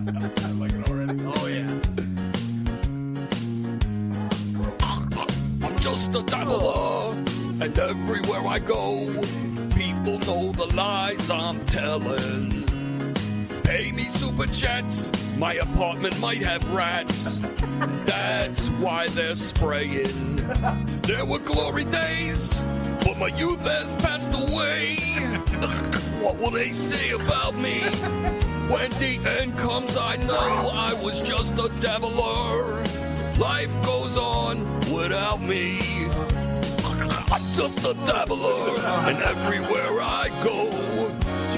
I like it already. Oh, yeah. I'm just a dabbler, and everywhere I go, people know the lies I'm telling. Pay me super chats, my apartment might have rats. That's why they're spraying. There were glory days, but my youth has passed away. What will they say about me? When the end comes, I know I was just a dabbler. Life goes on without me. I'm just a dabbler, and everywhere I go,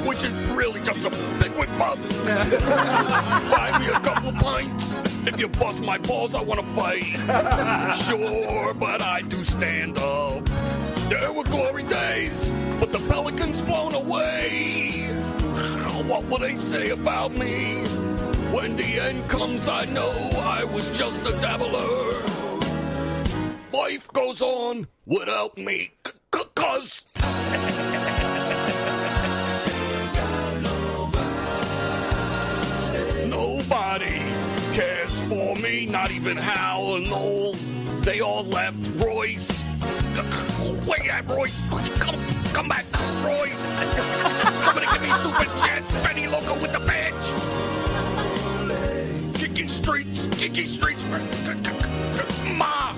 which is really just a liquid mug. Buy me a couple pints. If you bust my balls, I want to fight. Sure, but I do stand up. There were glory days, but the Pelicans flown away. What will they say about me? When the end comes, I know I was just a dabbler. Life goes on without me, cause... Nobody cares for me, not even Hal and Noel. They all left. Royce. Where you at, Royce? Come back, Royce. Somebody give me super chats. Benny Loco with the badge. Kiki Streets. Ma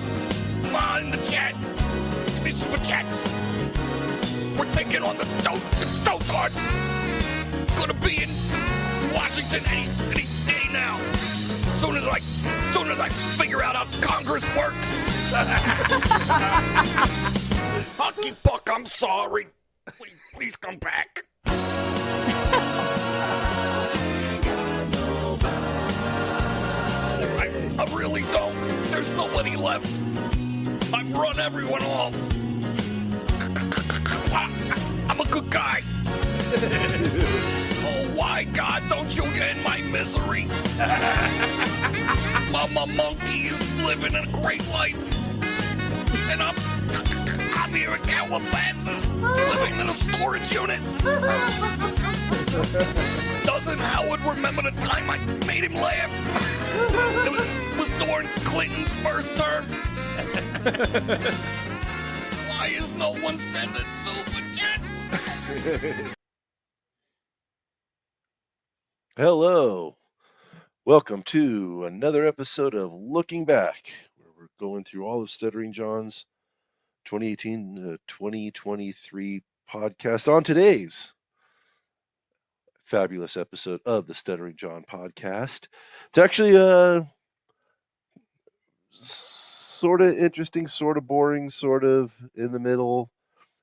in the chat. Give me super chats. We're taking on the Dotard. Gonna be in Washington any day now. As soon as I figure out how Congress works. Hockey puck, I'm sorry. Please come back. I really don't. There's nobody left. I've run everyone off. I'm a good guy. Oh, why, God, don't you end my misery? Mama Monkey is living a great life. And I'm here in Calabasas, living in a storage unit. Doesn't Howard remember the time I made him laugh? It was during Clinton's first term. Why is no one sending super chats? Hello. Welcome to another episode of Looking Back, where we're going through all of Stuttering John's 2018 to 2023 podcast on today's fabulous episode of the Stuttering John podcast. It's actually a sort of interesting, sort of boring, sort of in the middle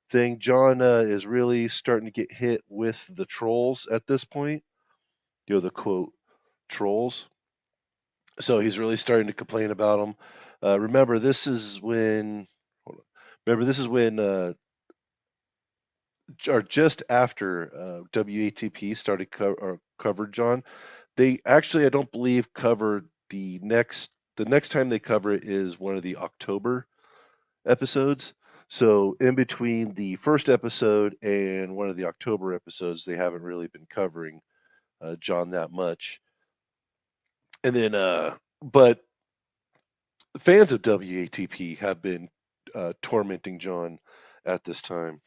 thing. John is really starting to get hit with the trolls at this point. You know, the quote trolls. So he's really starting to complain about them. Remember, this is when or just after WATP started covered John. They actually, I don't believe, covered the next time they cover it is one of the October episodes. So in between the first episode and one of the October episodes, they haven't really been covering John that much. And then, but fans of WATP have been tormenting John at this time.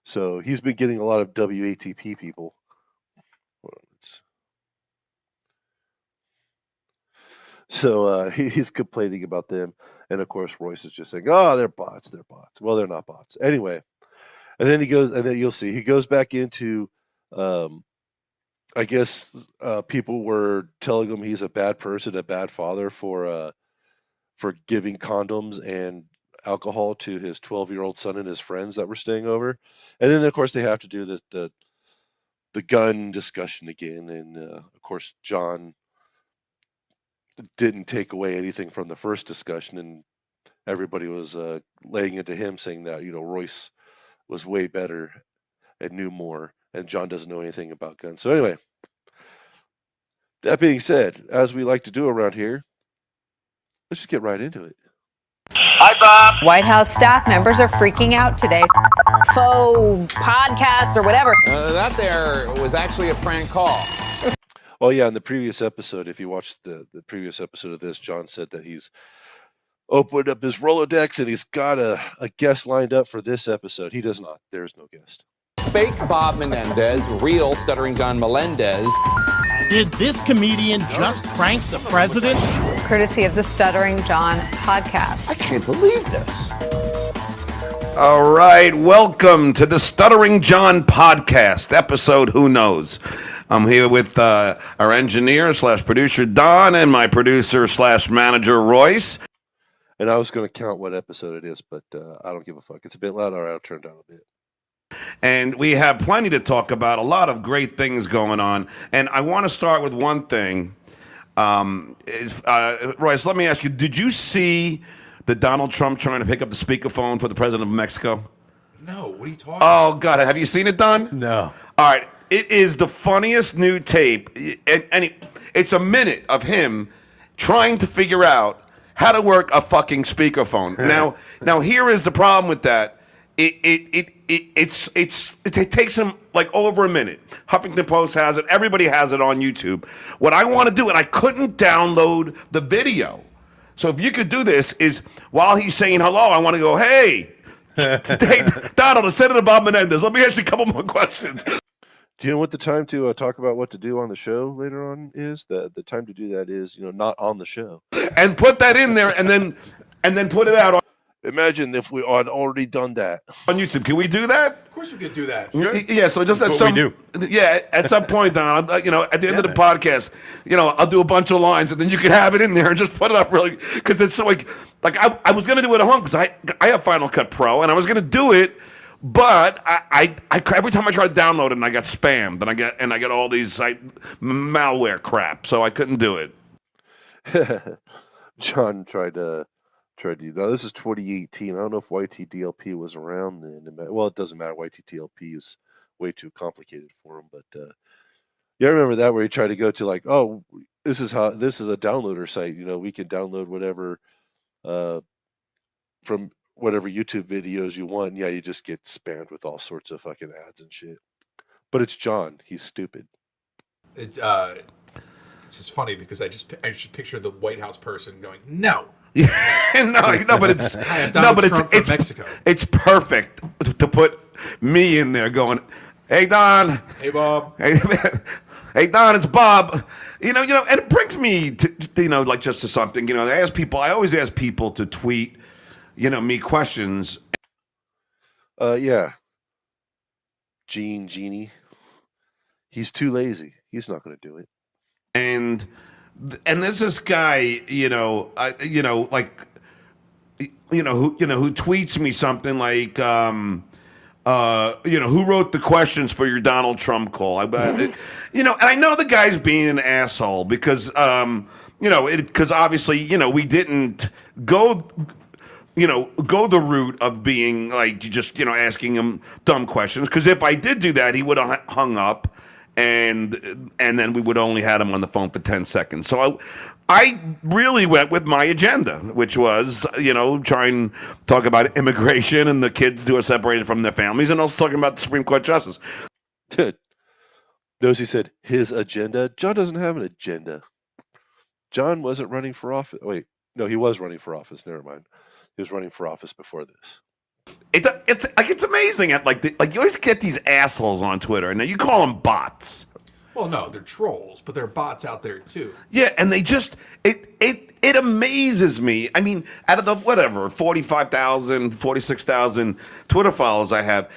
So he's been getting a lot of WATP people. So he's complaining about them. And of course, Royce is just saying, oh, they're bots. Well, they're not bots. Anyway. And then you'll see, he goes back into, I guess people were telling him he's a bad person, a bad father for giving condoms and alcohol to his 12-year-old son and his friends that were staying over. And then, of course, they have to do the gun discussion again. And, of course, John didn't take away anything from the first discussion. And everybody was laying into him, saying that, Royce was way better and knew more. And John doesn't know anything about guns. So anyway, that being said, as we like to do around here, let's just get right into it. Hi, Bob. White House staff members are freaking out today. Faux podcast or whatever. That there was actually a prank call. Oh yeah, in the previous episode, if you watched the previous episode of this, John said that he's opened up his Rolodex and he's got a guest lined up for this episode. He does not. There is no guest. Fake Bob Menendez, real Stuttering John Melendez. Did this comedian just prank the president? Courtesy of the Stuttering John podcast. I can't believe this. All right, welcome to the Stuttering John podcast, episode Who Knows. I'm here with our engineer slash producer, Don, and my producer slash manager, Royce. And I was going to count what episode it is, but I don't give a fuck. It's a bit loud. All right, I'll turn it down a bit. And we have plenty to talk about, a lot of great things going on. And I want to start with one thing. Royce, let me ask you, did you see the Donald Trump trying to pick up the speakerphone for the president of Mexico? No, what are you talking about? Oh, God, have you seen it, Don? No. All right, it is the funniest new tape. And it's a minute of him trying to figure out how to work a fucking speakerphone. Now here is the problem with that. It takes him like over a minute. Huffington Post has it. Everybody has it on YouTube. What I want to do, and I couldn't download the video. So if you could do this, is while he's saying hello, I want to go, hey, Donald, Senator Bob Menendez, let me ask you a couple more questions. Do you know what the time to talk about what to do on the show later on is? The time to do that is, not on the show. And put that in there, and then put it out on. Imagine if we had already done that on YouTube. Can we do that? Of course we could do that. Sure. Yeah, so just at some at some point, Don, at the end of the podcast, I'll do a bunch of lines, and then you can have it in there and just put it up really, because it's so like I was gonna do it at home because I have Final Cut Pro, and I was gonna do it, but I every time I try to download it, and I got spammed, and I get all these malware crap, so I couldn't do it. John tried to. Now this is 2018. I don't know if YTDLP was around then. Well, it doesn't matter. YTDLP is way too complicated for him. But I remember that where he tried to go to like, oh, this is a downloader site. We can download whatever from whatever YouTube videos you want. And yeah, you just get spammed with all sorts of fucking ads and shit. But it's John. He's stupid. It's just funny because I just picture the White House person going, no. no, but it's it's Mexico. It's perfect to put me in there going, hey Don, hey Bob, hey Don, it's Bob. And it brings me to like just to something. I always ask people to tweet, me questions. Yeah. Genie. He's too lazy. He's not going to do it. And there's this guy, who tweets me something like, who wrote the questions for your Donald Trump call? And I know the guy's being an asshole because, because obviously, we didn't go the route of being like just, asking him dumb questions. Because if I did do that, he would have hung up. And then we would only had him on the phone for 10 seconds. So I really went with my agenda, which was, try and talk about immigration and the kids who are separated from their families, and also talking about the Supreme Court justice. Good. Those who said his agenda, John doesn't have an agenda. John wasn't running for office. Wait, no, he was running for office. Never mind. He was running for office before this. It's amazing at you always get these assholes on Twitter, and now you call them bots. Well, no, they're trolls, but there are bots out there too. Yeah, and they just it amazes me. I mean, out of the 45,000, 46,000 Twitter followers I have,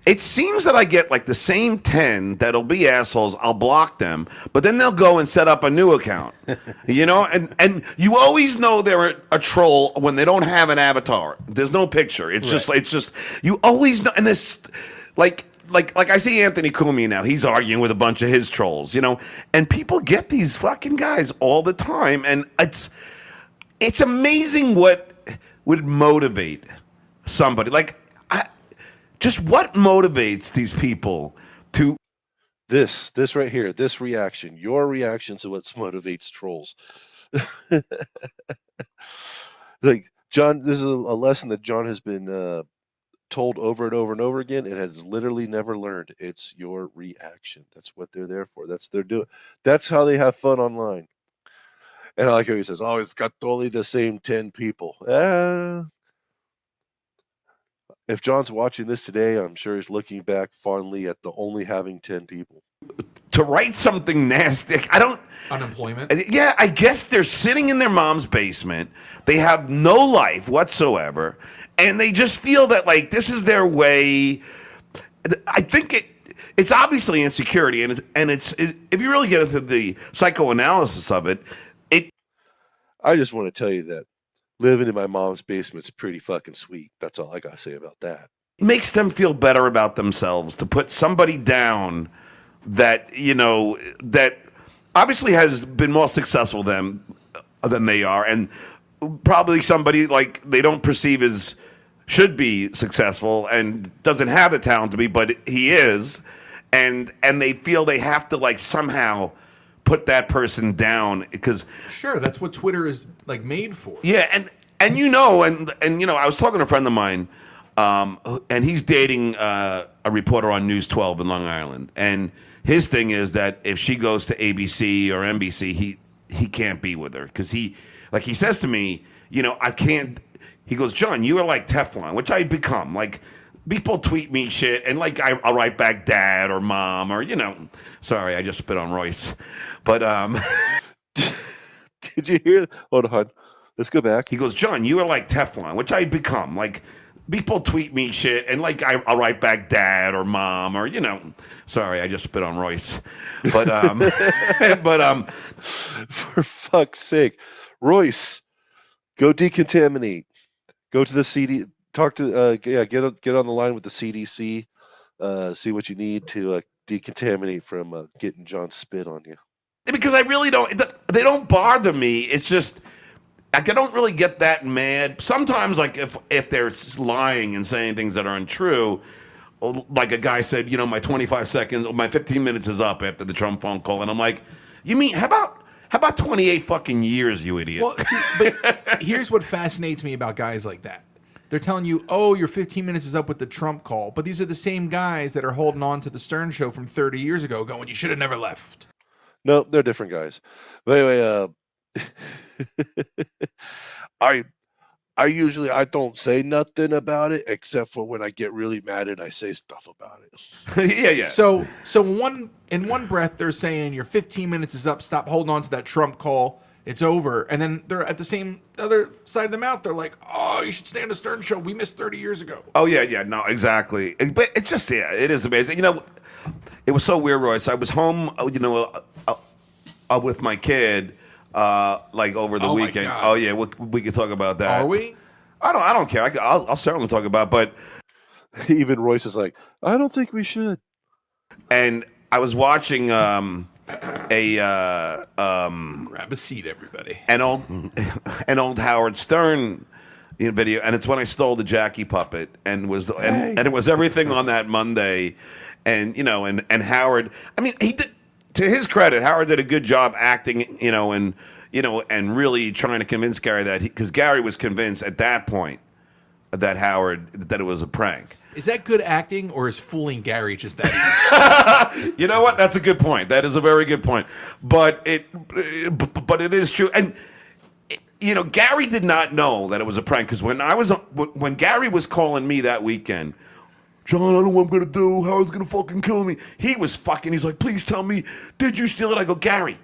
it seems that I get like the same 10 that'll be assholes. I'll block them, but then they'll go and set up a new account. And you always know they're a troll when they don't have an avatar. There's no picture. It's just you always know. And this like I see Anthony Cumia now. He's arguing with a bunch of his trolls, and people get these fucking guys all the time, and it's amazing what would motivate somebody just what motivates these people to this right here, this reaction, your reactions to what motivates trolls. Like John, this is a lesson that John has been told over and over and over again and has literally never learned. It's your reaction. That's what they're there for. That's how they have fun online. And I like how he says, "Oh, it's got only the same 10 people." If John's watching this today, I'm sure he's looking back fondly at the only having 10 people. To write something nasty, Unemployment? Yeah, I guess they're sitting in their mom's basement. They have no life whatsoever, and they just feel that like this is their way. I think it's obviously insecurity, and it's if you really get into the psychoanalysis of it. I just want to tell you that living in my mom's basement's pretty fucking sweet. That's all I gotta say about that. Makes them feel better about themselves to put somebody down that that obviously has been more successful than they are, and probably somebody like they don't perceive as should be successful and doesn't have the talent to be, but he is, and they feel they have to like somehow put that person down because sure, that's what Twitter is like made for. Yeah, and I was talking to a friend of mine, and he's dating a reporter on News 12 in Long Island, and his thing is that if she goes to ABC or NBC, he can't be with her because he says to me, I can't. He goes, John, you are like Teflon, which I become. Like people tweet me shit, and like I'll write back Dad or Mom or Sorry, I just spit on Royce, but Did you hear? Hold on, let's go back. He goes, John, you are like Teflon, which I become. Like people tweet me shit, and like I'll write back Dad or Mom or Sorry, I just spit on Royce, but for fuck's sake, Royce, go decontaminate. Go to the CD. Talk to get on the line with the CDC. See what you need to decontaminate from getting John spit on you. Because I really don't. They don't bother me. It's just I don't really get that mad. Sometimes, like if they're lying and saying things that are untrue, like a guy said, my 25 seconds, my 15 minutes is up after the Trump phone call, and I'm like, you mean how about 28 fucking years, you idiot? Well, see, but here's what fascinates me about guys like that. They're telling you, oh, your 15 minutes is up with the Trump call, but these are the same guys that are holding on to the Stern Show from 30 years ago, going, you should have never left. No, they're different guys. But anyway, I usually don't say nothing about it except for when I get really mad and I say stuff about it. Yeah. So in one breath they're saying your 15 minutes is up. Stop holding on to that Trump call. It's over. And then they're at the other side of the mouth. They're like, oh, you should stay on the Stern Show. We missed 30 years ago. Oh yeah. No, exactly. But it's just it is amazing. It was so weird, Royce. I was home, with my kid. Like over the weekend. My God. Oh yeah, we could talk about that. Are we? I don't care. I'll certainly talk about it, but even Royce is like, I don't think we should. And I was watching grab a seat, everybody. An old Howard Stern video, and it's when I stole the Jackie puppet, and it was everything on that Monday, and and Howard. I mean, he did. To his credit, Howard did a good job acting, and really trying to convince Gary because Gary was convinced at that point that it was a prank. Is that good acting, or is fooling Gary just that easy? You know what? That's a good point. That is a very good point. But it is true. And Gary did not know that it was a prank because when Gary was calling me that weekend. John, I don't know what I'm going to do. Howard's going to fucking kill me. He's like, please tell me, did you steal it? I go, Gary,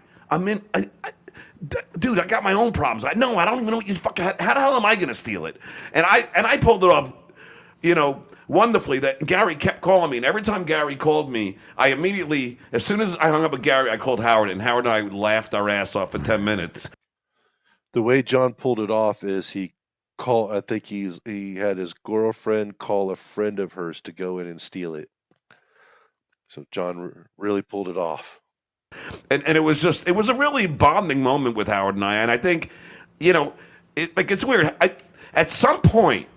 dude, I got my own problems. I don't even know what you fucking, how the hell am I going to steal it? And I pulled it off, wonderfully that Gary kept calling me. And every time Gary called me, I immediately, as soon as I hung up with Gary, I called Howard. And Howard and I laughed our ass off for 10 minutes. The way John pulled it off is I think he had his girlfriend call a friend of hers to go in and steal it. So John really pulled it off. And it was a really bonding moment with Howard and I. And I think, it's weird. At some point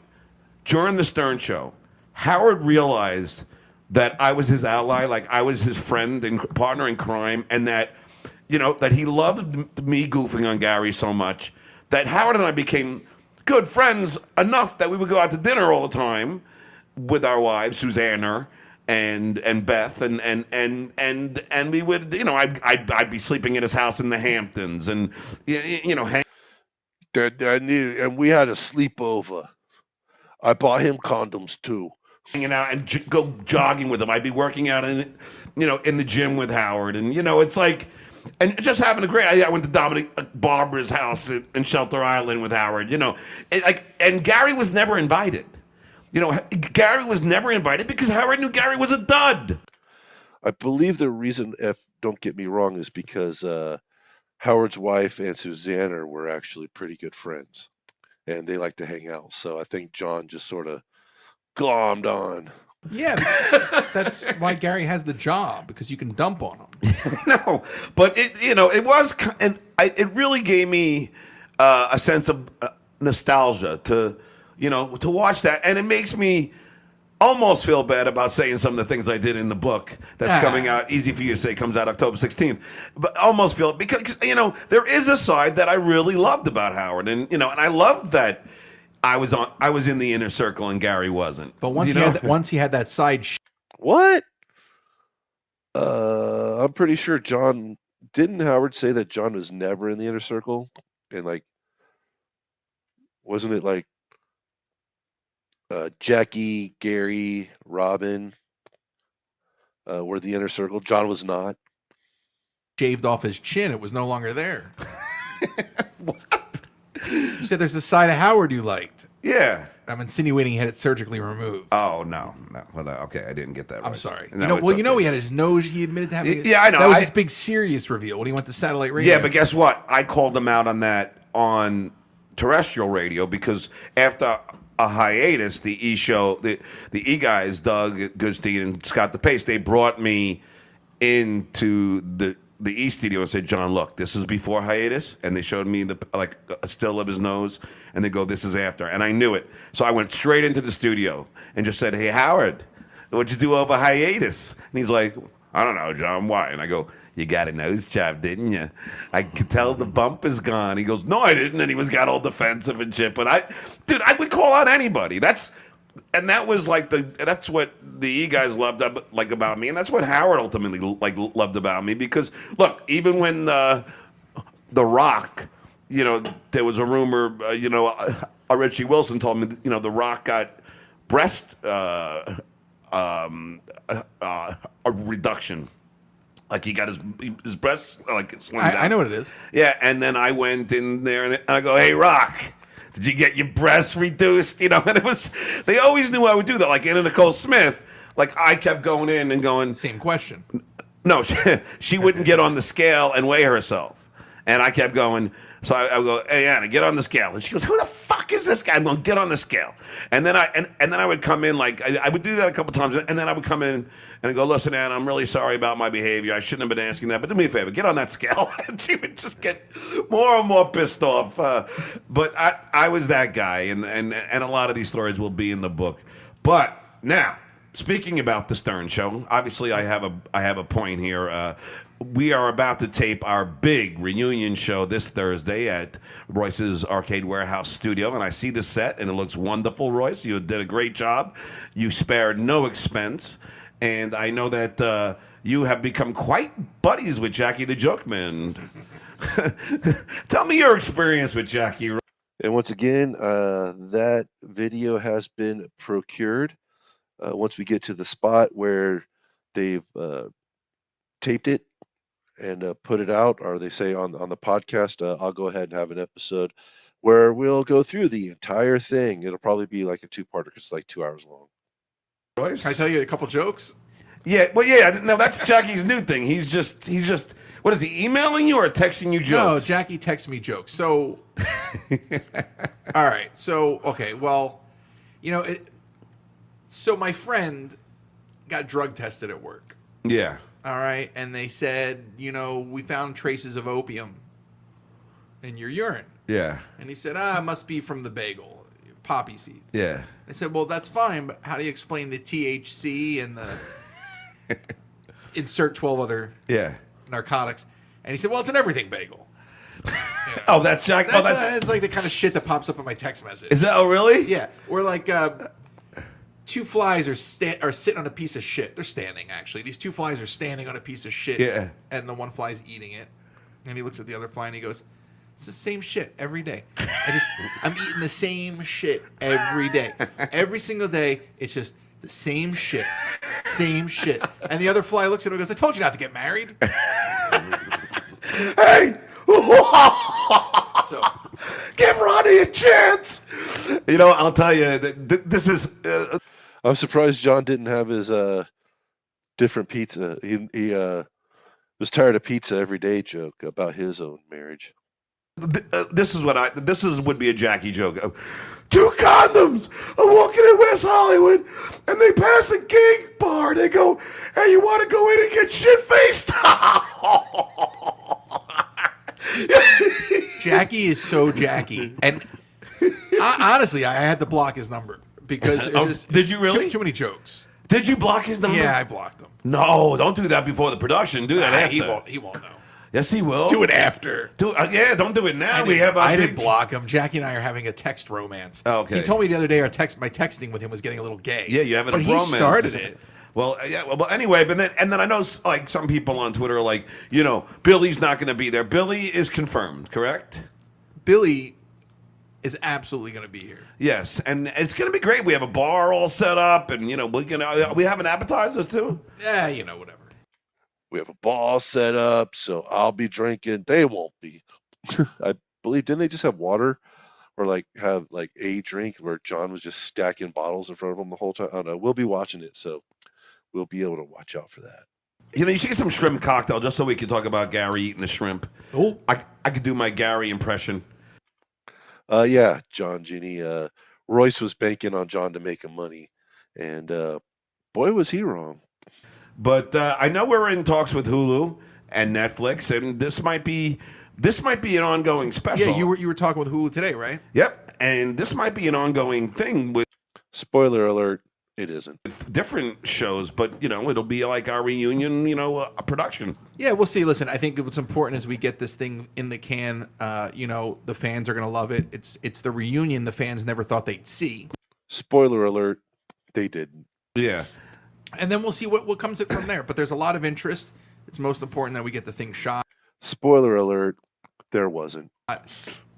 during the Stern Show, Howard realized that I was his ally, like I was his friend and partner in crime, and that, that he loved me goofing on Gary so much that Howard and I became good friends enough that we would go out to dinner all the time with our wives, Susanna and Beth, and we would, I'd be sleeping at his house in the Hamptons, and hang. And we had a sleepover. I bought him condoms too. Hanging out and go jogging with him. I'd be working out in the gym with Howard, and it's like, and it just happened to great. I went to Dominic Barbara's house in Shelter Island with Howard. And Gary was never invited. Gary was never invited because Howard knew Gary was a dud. I believe the reason, don't get me wrong, is because Howard's wife and Susanna were actually pretty good friends, and they like to hang out. So I think John just sort of glommed on. Yeah, that's why Gary has the job, because you can dump on him. No, but it was, and it really gave me a sense of nostalgia to watch that, and it makes me almost feel bad about saying some of the things I did in the book that's coming out. Easy for you to say, comes out October 16th, but almost feel, because there is a side that I really loved about Howard, and and I loved that I was in the inner circle and Gary wasn't. But once he had that side. What? I'm pretty sure didn't Howard say that John was never in the inner circle, and wasn't it Jackie, Gary, Robin were the inner circle? John was not. Shaved off his chin, it was no longer there. What? You said there's a side of Howard you liked. Yeah. I'm insinuating he had it surgically removed. Oh, no. Well, okay, I didn't get that right. I'm sorry. No, he had his nose. He admitted to having it. Yeah, I know. That was his big serious reveal when he went to satellite radio. Yeah, but guess what? I called him out on that on terrestrial radio, because after a hiatus, the E show, the E guys, Doug Goodstein and Scott DePace, they brought me into the E studio and said, John, look, this is before hiatus, and they showed me a still of his nose, and they go, this is after, and I knew it. So I went straight into the studio and just said, hey, Howard, what'd you do over hiatus? And he's like, I don't know, John, why? And I go, you got a nose job, didn't you? I could tell the bump is gone. He goes, no, I didn't, and he got all defensive and shit. But I would call out anybody. That's what the E guys loved about me, and that's what Howard ultimately loved about me. Because look, even when the Rock, there was a rumor, Richie Wilson told me, the Rock got breast a reduction. He got his breasts slimmed down. I know what it is. Yeah, and then I went in there and I go, hey, Rock, did you get your breasts reduced? And it was, they always knew I would do that. Like Anna Nicole Smith, I kept going in and going. Same question. No, she wouldn't get on the scale and weigh herself. And I kept going. So I would go, hey, Anna, get on the scale. And she goes, who the fuck is this guy? I'm going, get on the scale. And then I would come in, I would do that a couple times. And then I would come in and I go, listen, Anna, I'm really sorry about my behavior. I shouldn't have been asking that. But do me a favor, get on that scale. And she would just get more and more pissed off. But I was that guy. And a lot of these stories will be in the book. But now, speaking about the Stern Show, obviously I have a point here. We are about to tape our big reunion show this Thursday at Royce's Arcade Warehouse studio, and I see the set, and it looks wonderful, Royce. You did a great job. You spared no expense, and I know that you have become quite buddies with Jackie the Joke Man. Tell me your experience with Jackie. And once again, that video has been procured. Once we get to the spot where they've taped it and put it out, or they say on the podcast, I'll go ahead and have an episode where we'll go through the entire thing. It'll probably be like a two-parter because it's 2 hours long. Can I tell you a couple jokes? Yeah, well, yeah, no, that's Jackie's new thing. He's just, what is he, emailing you or texting you jokes? No, Jackie texts me jokes. So, all right. So, okay, well, so my friend got drug tested at work. Yeah. All right. And they said, we found traces of opium in your urine. Yeah. And he said, it must be from the bagel, poppy seeds. Yeah. I said, well, that's fine, but how do you explain the THC and the insert 12 other narcotics? And he said, well, it's an everything bagel. Oh, that's Jack. That's like the kind of shit that pops up in my text message. Is that, oh, really? Yeah. Or two flies are sitting on a piece of shit. They're standing, actually. These two flies are standing on a piece of shit. Yeah. And the one fly's eating it. And he looks at the other fly and he goes, it's the same shit every day. I'm eating the same shit every day. Every single day, it's just the same shit. Same shit. And the other fly looks at him and goes, I told you not to get married. Hey! So, Give Ronnie a chance! You know, I'll tell you, this is... I'm surprised John didn't have his different pizza. He was tired of pizza every day joke about his own marriage. This would be a Jackie joke. 2 condoms are walking in West Hollywood, and they pass a gay bar. They go, hey, you want to go in and get shit-faced? Jackie is so Jackie. And honestly, I had to block his number because it's just Did you really? too many jokes. Did you block his number? Yeah, I blocked him. No, don't do that before the production. Do that after. He won't know. Yes, he will. Do it after. Yeah, don't do it now. I didn't block him. Jackie and I are having a text romance. Oh, okay. He told me the other day my texting with him was getting a little gay. Yeah, you have a But he bromance. started it. Well, yeah. Well, anyway, but then I know like some people on Twitter are like, you know, Billy's not going to be there. Billy is confirmed, correct? Billy is absolutely going to be here. Yes, and it's going to be great. We have a bar all set up, and you know, we having appetizers too. Yeah, whatever. We have a ball set up, so I'll be drinking. They won't be. I believe, didn't they just have water or have a drink where John was just stacking bottles in front of him the whole time? I don't know. We'll be watching it, so we'll be able to watch out for that. You know, you should get some shrimp cocktail just so we can talk about Gary eating the shrimp. Oh, I could do my Gary impression. Yeah, John Genie. Royce was banking on John to make him money, and boy, was he wrong. But I know we're in talks with Hulu and Netflix, and this might be an ongoing special. yeah. You were talking with Hulu today, right? Yep, and this might be an ongoing thing with Spoiler alert: it isn't. different shows, but you know, it'll be like our reunion, a production. Yeah, we'll see. Listen, I think what's important is we get this thing in the can. The fans are going to love it. It's the reunion the fans never thought they'd see. Spoiler alert: they didn't. Yeah. And then we'll see what comes from there. But there's a lot of interest. It's most important that we get the thing shot. Spoiler alert: there wasn't.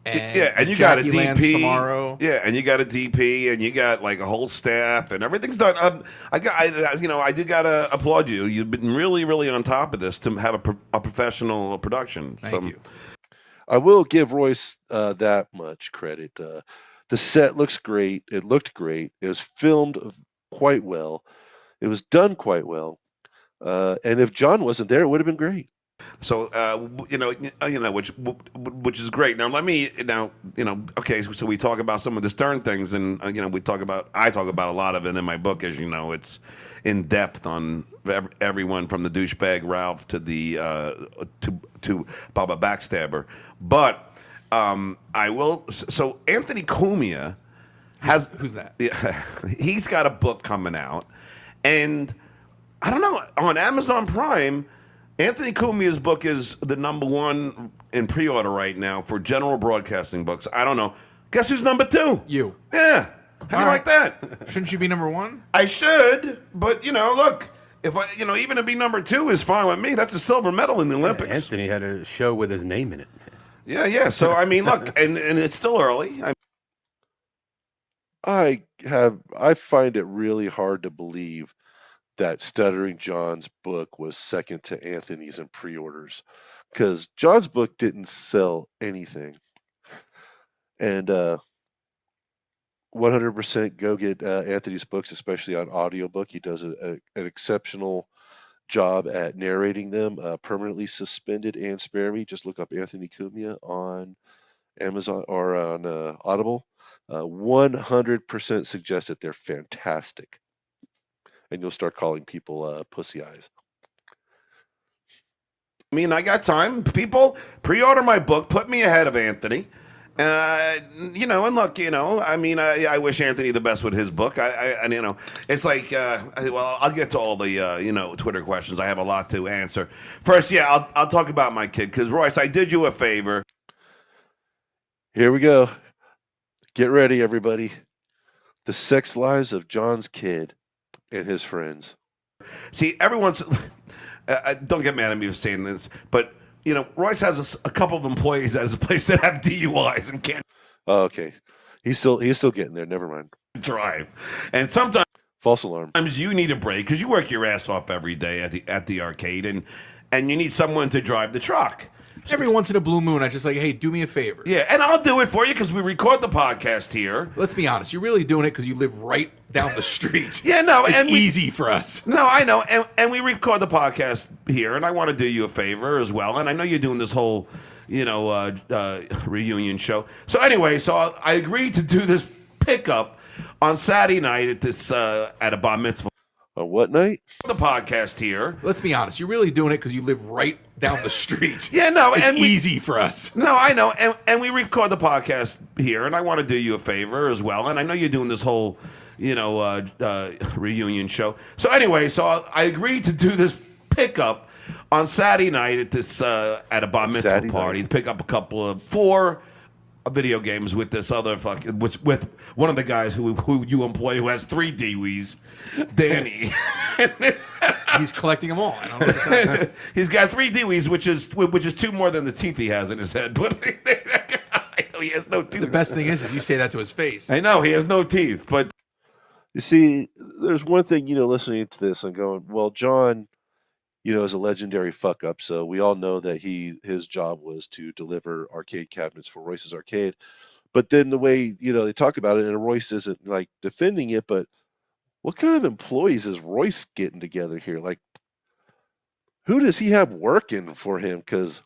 And you got a Jackie lands DP tomorrow. Yeah, and you got a DP, and you got like a whole staff, and everything's done. I do gotta applaud you. You've been really, really on top of this to have a professional production. Thank you. I will give Royce that much credit. The set looks great. It looked great. It was filmed quite well. It was done quite well. And if John wasn't there, it would have been great. So which is great. Now okay. So we talk about some of the Stern things, and I talk about a lot of it in my book. As you know, it's in depth on everyone from the douchebag Ralph to the to Baba Backstabber. But I will. So Anthony Cumia Who's that? Yeah, he's got a book coming out, and I don't know, on Amazon Prime. Anthony Cumia's book is the #1 in pre-order right now for general broadcasting books. I don't know. Guess who's #2? You. Yeah. How do you like that? Shouldn't you be #1? I should, but look, if I, even to be #2 is fine with me. That's a silver medal in the Olympics. Anthony had a show with his name in it. Yeah. So I mean, look, and it's still early. I find it really hard to believe that Stuttering John's book was second to Anthony's in pre-orders, because John's book didn't sell anything. And 100% go get Anthony's books, especially on audiobook. He does an exceptional job at narrating them. Permanently Suspended and Spare Me. Just look up Anthony Cumia on Amazon or on Audible. 100% suggest that they're fantastic. And you'll start calling people pussy eyes. I mean, I got time. People, pre-order my book. Put me ahead of Anthony. And look, I mean, I wish Anthony the best with his book. It's like, well, I'll get to all the, Twitter questions. I have a lot to answer. First, I'll talk about my kid, because, Royce, I did you a favor. Here we go. Get ready, everybody. the sex lives of John's kid and his friends. See, everyone's. Don't get mad at me for saying this, but Royce has a couple of employees at his place that have DUIs and can't Okay, he's still getting there. Never mind. drive, and sometimes False alarm. you need a break because you work your ass off every day at the arcade, and you need someone to drive the truck. Every once in a blue moon, I just like, hey, do me a favor. Yeah, and I'll do it for you because we record the podcast here. Let's be honest. You're really doing it because you live right down the street. Yeah, no, it's and easy for us. No, I know, and we record the podcast here, and I want to do you a favor as well, and I know you're doing this whole, reunion show. So anyway, I agreed to do this pickup on Saturday night at this at a bar mitzvah. On what night? The podcast here. Let's be honest. You're really doing it because you live right down the street. Yeah, no, it's and easy for us. No, I know, and we record the podcast here, and I want to do you a favor as well, and I know you're doing this whole, reunion show. So anyway, I agreed to do this pickup on Saturday night at this at a bar mitzvah party. To pick up a couple of 4 video games with this other with one of the guys who you employ who has 3 DWIs, Danny. He's collecting them all. I don't know what to tell you. He's got 3 DWIs, which is 2 more than the teeth he has in his head. But I know he has no teeth. The best thing is you say that to his face. I know he has no teeth, but You see, there's one thing, listening to this and going, well, John, is a legendary fuck up. So we all know that his job was to deliver arcade cabinets for Royce's Arcade. But then the way, they talk about it, and Royce isn't like defending it, but what kind of employees is Royce getting together here? Like, who does he have working for him? Because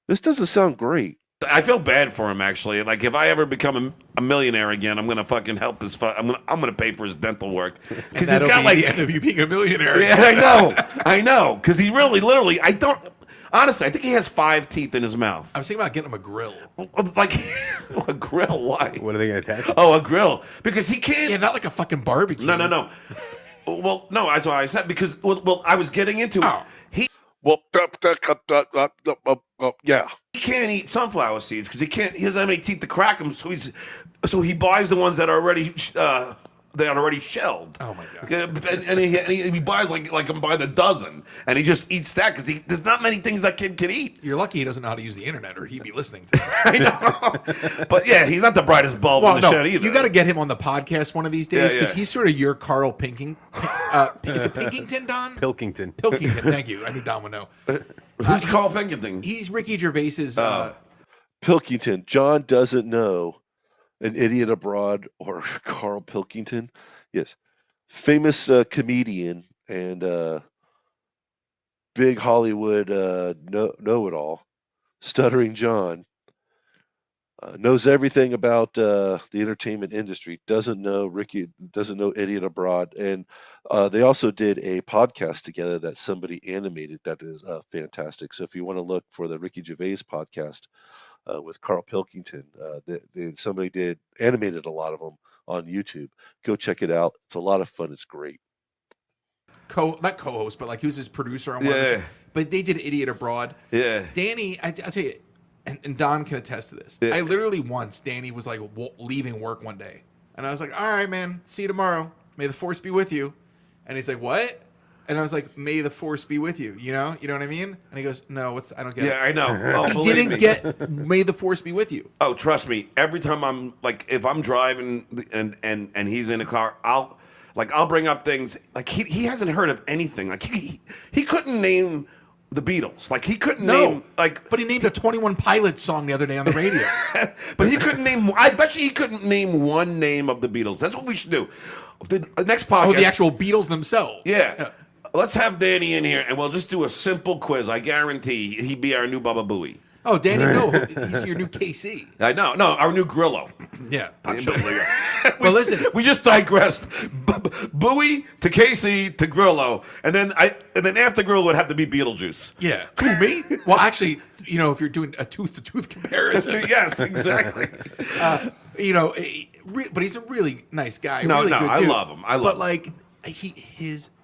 this doesn't sound great. I feel bad for him, actually. Like, if I ever become a millionaire again, I'm gonna fucking help his. I'm gonna pay for his dental work because he's got the end of you being a millionaire. Yeah, I know. Because he really, literally, honestly, I think he has 5 teeth in his mouth. I was thinking about getting him a grill. Like a grill? Why? What are they going to attach? Oh, a grill because he can't. Yeah, not like a fucking barbecue. No. Well, no, that's why I said because I was getting into it. Yeah. He can't eat sunflower seeds because he doesn't have any teeth to crack them. So he buys the ones that are already shelled. Oh my god! And he buys like him by the dozen, and he just eats that because there's not many things that kid can eat. You're lucky he doesn't know how to use the internet, or he'd be listening to us. I know, but yeah, he's not the brightest bulb in the shed either. You got to get him on the podcast one of these days because Yeah. he's sort of your Carl Pinking. Is it Pinkington, Don? Pilkington. Thank you. I knew Don would know. Who's Carl Pinkerton? He's Ricky Gervais's. Pilkington. John doesn't know An Idiot Abroad or Carl Pilkington. Yes. Famous comedian and big Hollywood know-it-all. Stuttering John. Knows everything about the entertainment industry. Doesn't know Idiot Abroad. And they also did a podcast together that somebody animated that is fantastic. So if you want to look for the Ricky Gervais podcast with Carl Pilkington, somebody animated a lot of them on YouTube. Go check it out. It's a lot of fun. It's great. Not co-host, but like he was his producer on one of the shows. But they did Idiot Abroad. Yeah. Danny, I'll tell you, and Don can attest to this. Yeah. I literally once, Danny was like leaving work one day. And I was like, all right, man, see you tomorrow. May the force be with you. And he's like, what? And I was like, may the force be with you. You know what I mean? And he goes, no, I don't get it. Yeah, I know. Oh, he didn't get may the force be with you. Oh, trust me. Every time I'm like, if I'm driving and he's in a car, I'll bring up things like he hasn't heard of anything. Like he couldn't name the Beatles. Like he couldn't name but he named a 21 Pilots song the other day on the radio. But he couldn't name. I bet you he couldn't name one name of the Beatles. That's what we should do. The next podcast. Oh, the actual Beatles themselves. Yeah. Let's have Danny in here, and we'll just do a simple quiz. I guarantee he'd be our new Baba Booey. Oh, Danny, no, he's your new KC. I know, no, our new Grillo. Yeah. Well, listen, we just digressed. Bowie to KC to Grillo, and then after Grillo would have to be Beetlejuice. Yeah. Who, me? Well, actually, if you're doing a tooth-to-tooth comparison. Yes, exactly. But he's a really nice guy. No, really good I dude. love him.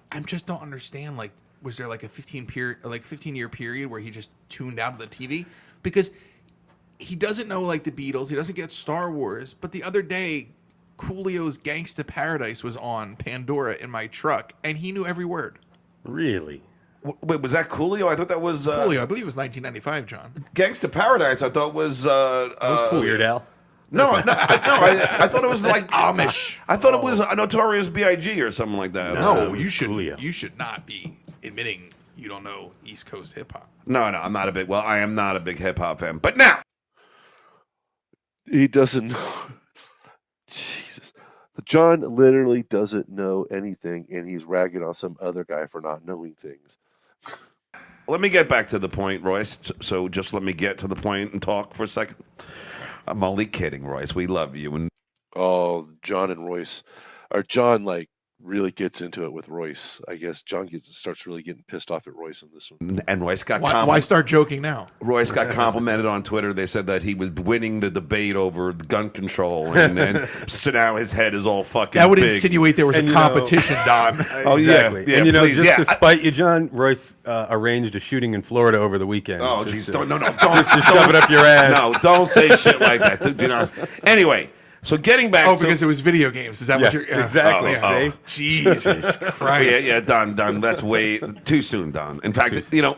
I just don't understand. Like, was there like a 15-year period where he just tuned out of the TV because he doesn't know like the Beatles, he doesn't get Star Wars. But the other day, Coolio's Gangsta Paradise was on Pandora in my truck, and he knew every word. Really? Wait, was that Coolio? I thought that was Coolio, I believe it was 1995, John. Gangsta Paradise. I thought was Weird Al. I thought it was like Amish. I thought it was a Notorious B.I.G. or something like that. No, it you was should. Coolio. You should not be admitting you don't know East Coast hip hop. No, I'm not a big. Well, I am not a big hip hop fan. But now He doesn't know. Jesus. John literally doesn't know anything, and he's ragging on some other guy for not knowing things. let me get back to the point, Royce. So just let me get to the point and talk for a second. I'm only kidding, Royce. We love you. And Oh, John and Royce. Or John, like, really gets into it with Royce. I guess John starts really getting pissed off at Royce on this one. Royce got Why start joking now? Royce got complimented on Twitter. They said that he was winning the debate over gun control, and so now his head is all fucking. That would big. insinuate there was a competition, Don. Oh Exactly. yeah, And you know, please, just yeah. to spite you, John, Royce arranged a shooting in Florida over the weekend. Oh, just jeez, to- don't Just to shove it up your ass. No, don't say shit like that. You know. Anyway, so getting back. Oh, to, because it was video games. Is that what Yeah, you're exactly. Oh, See? Jesus Christ. yeah, Don. That's way too soon, Don. In fact, Too soon. you know,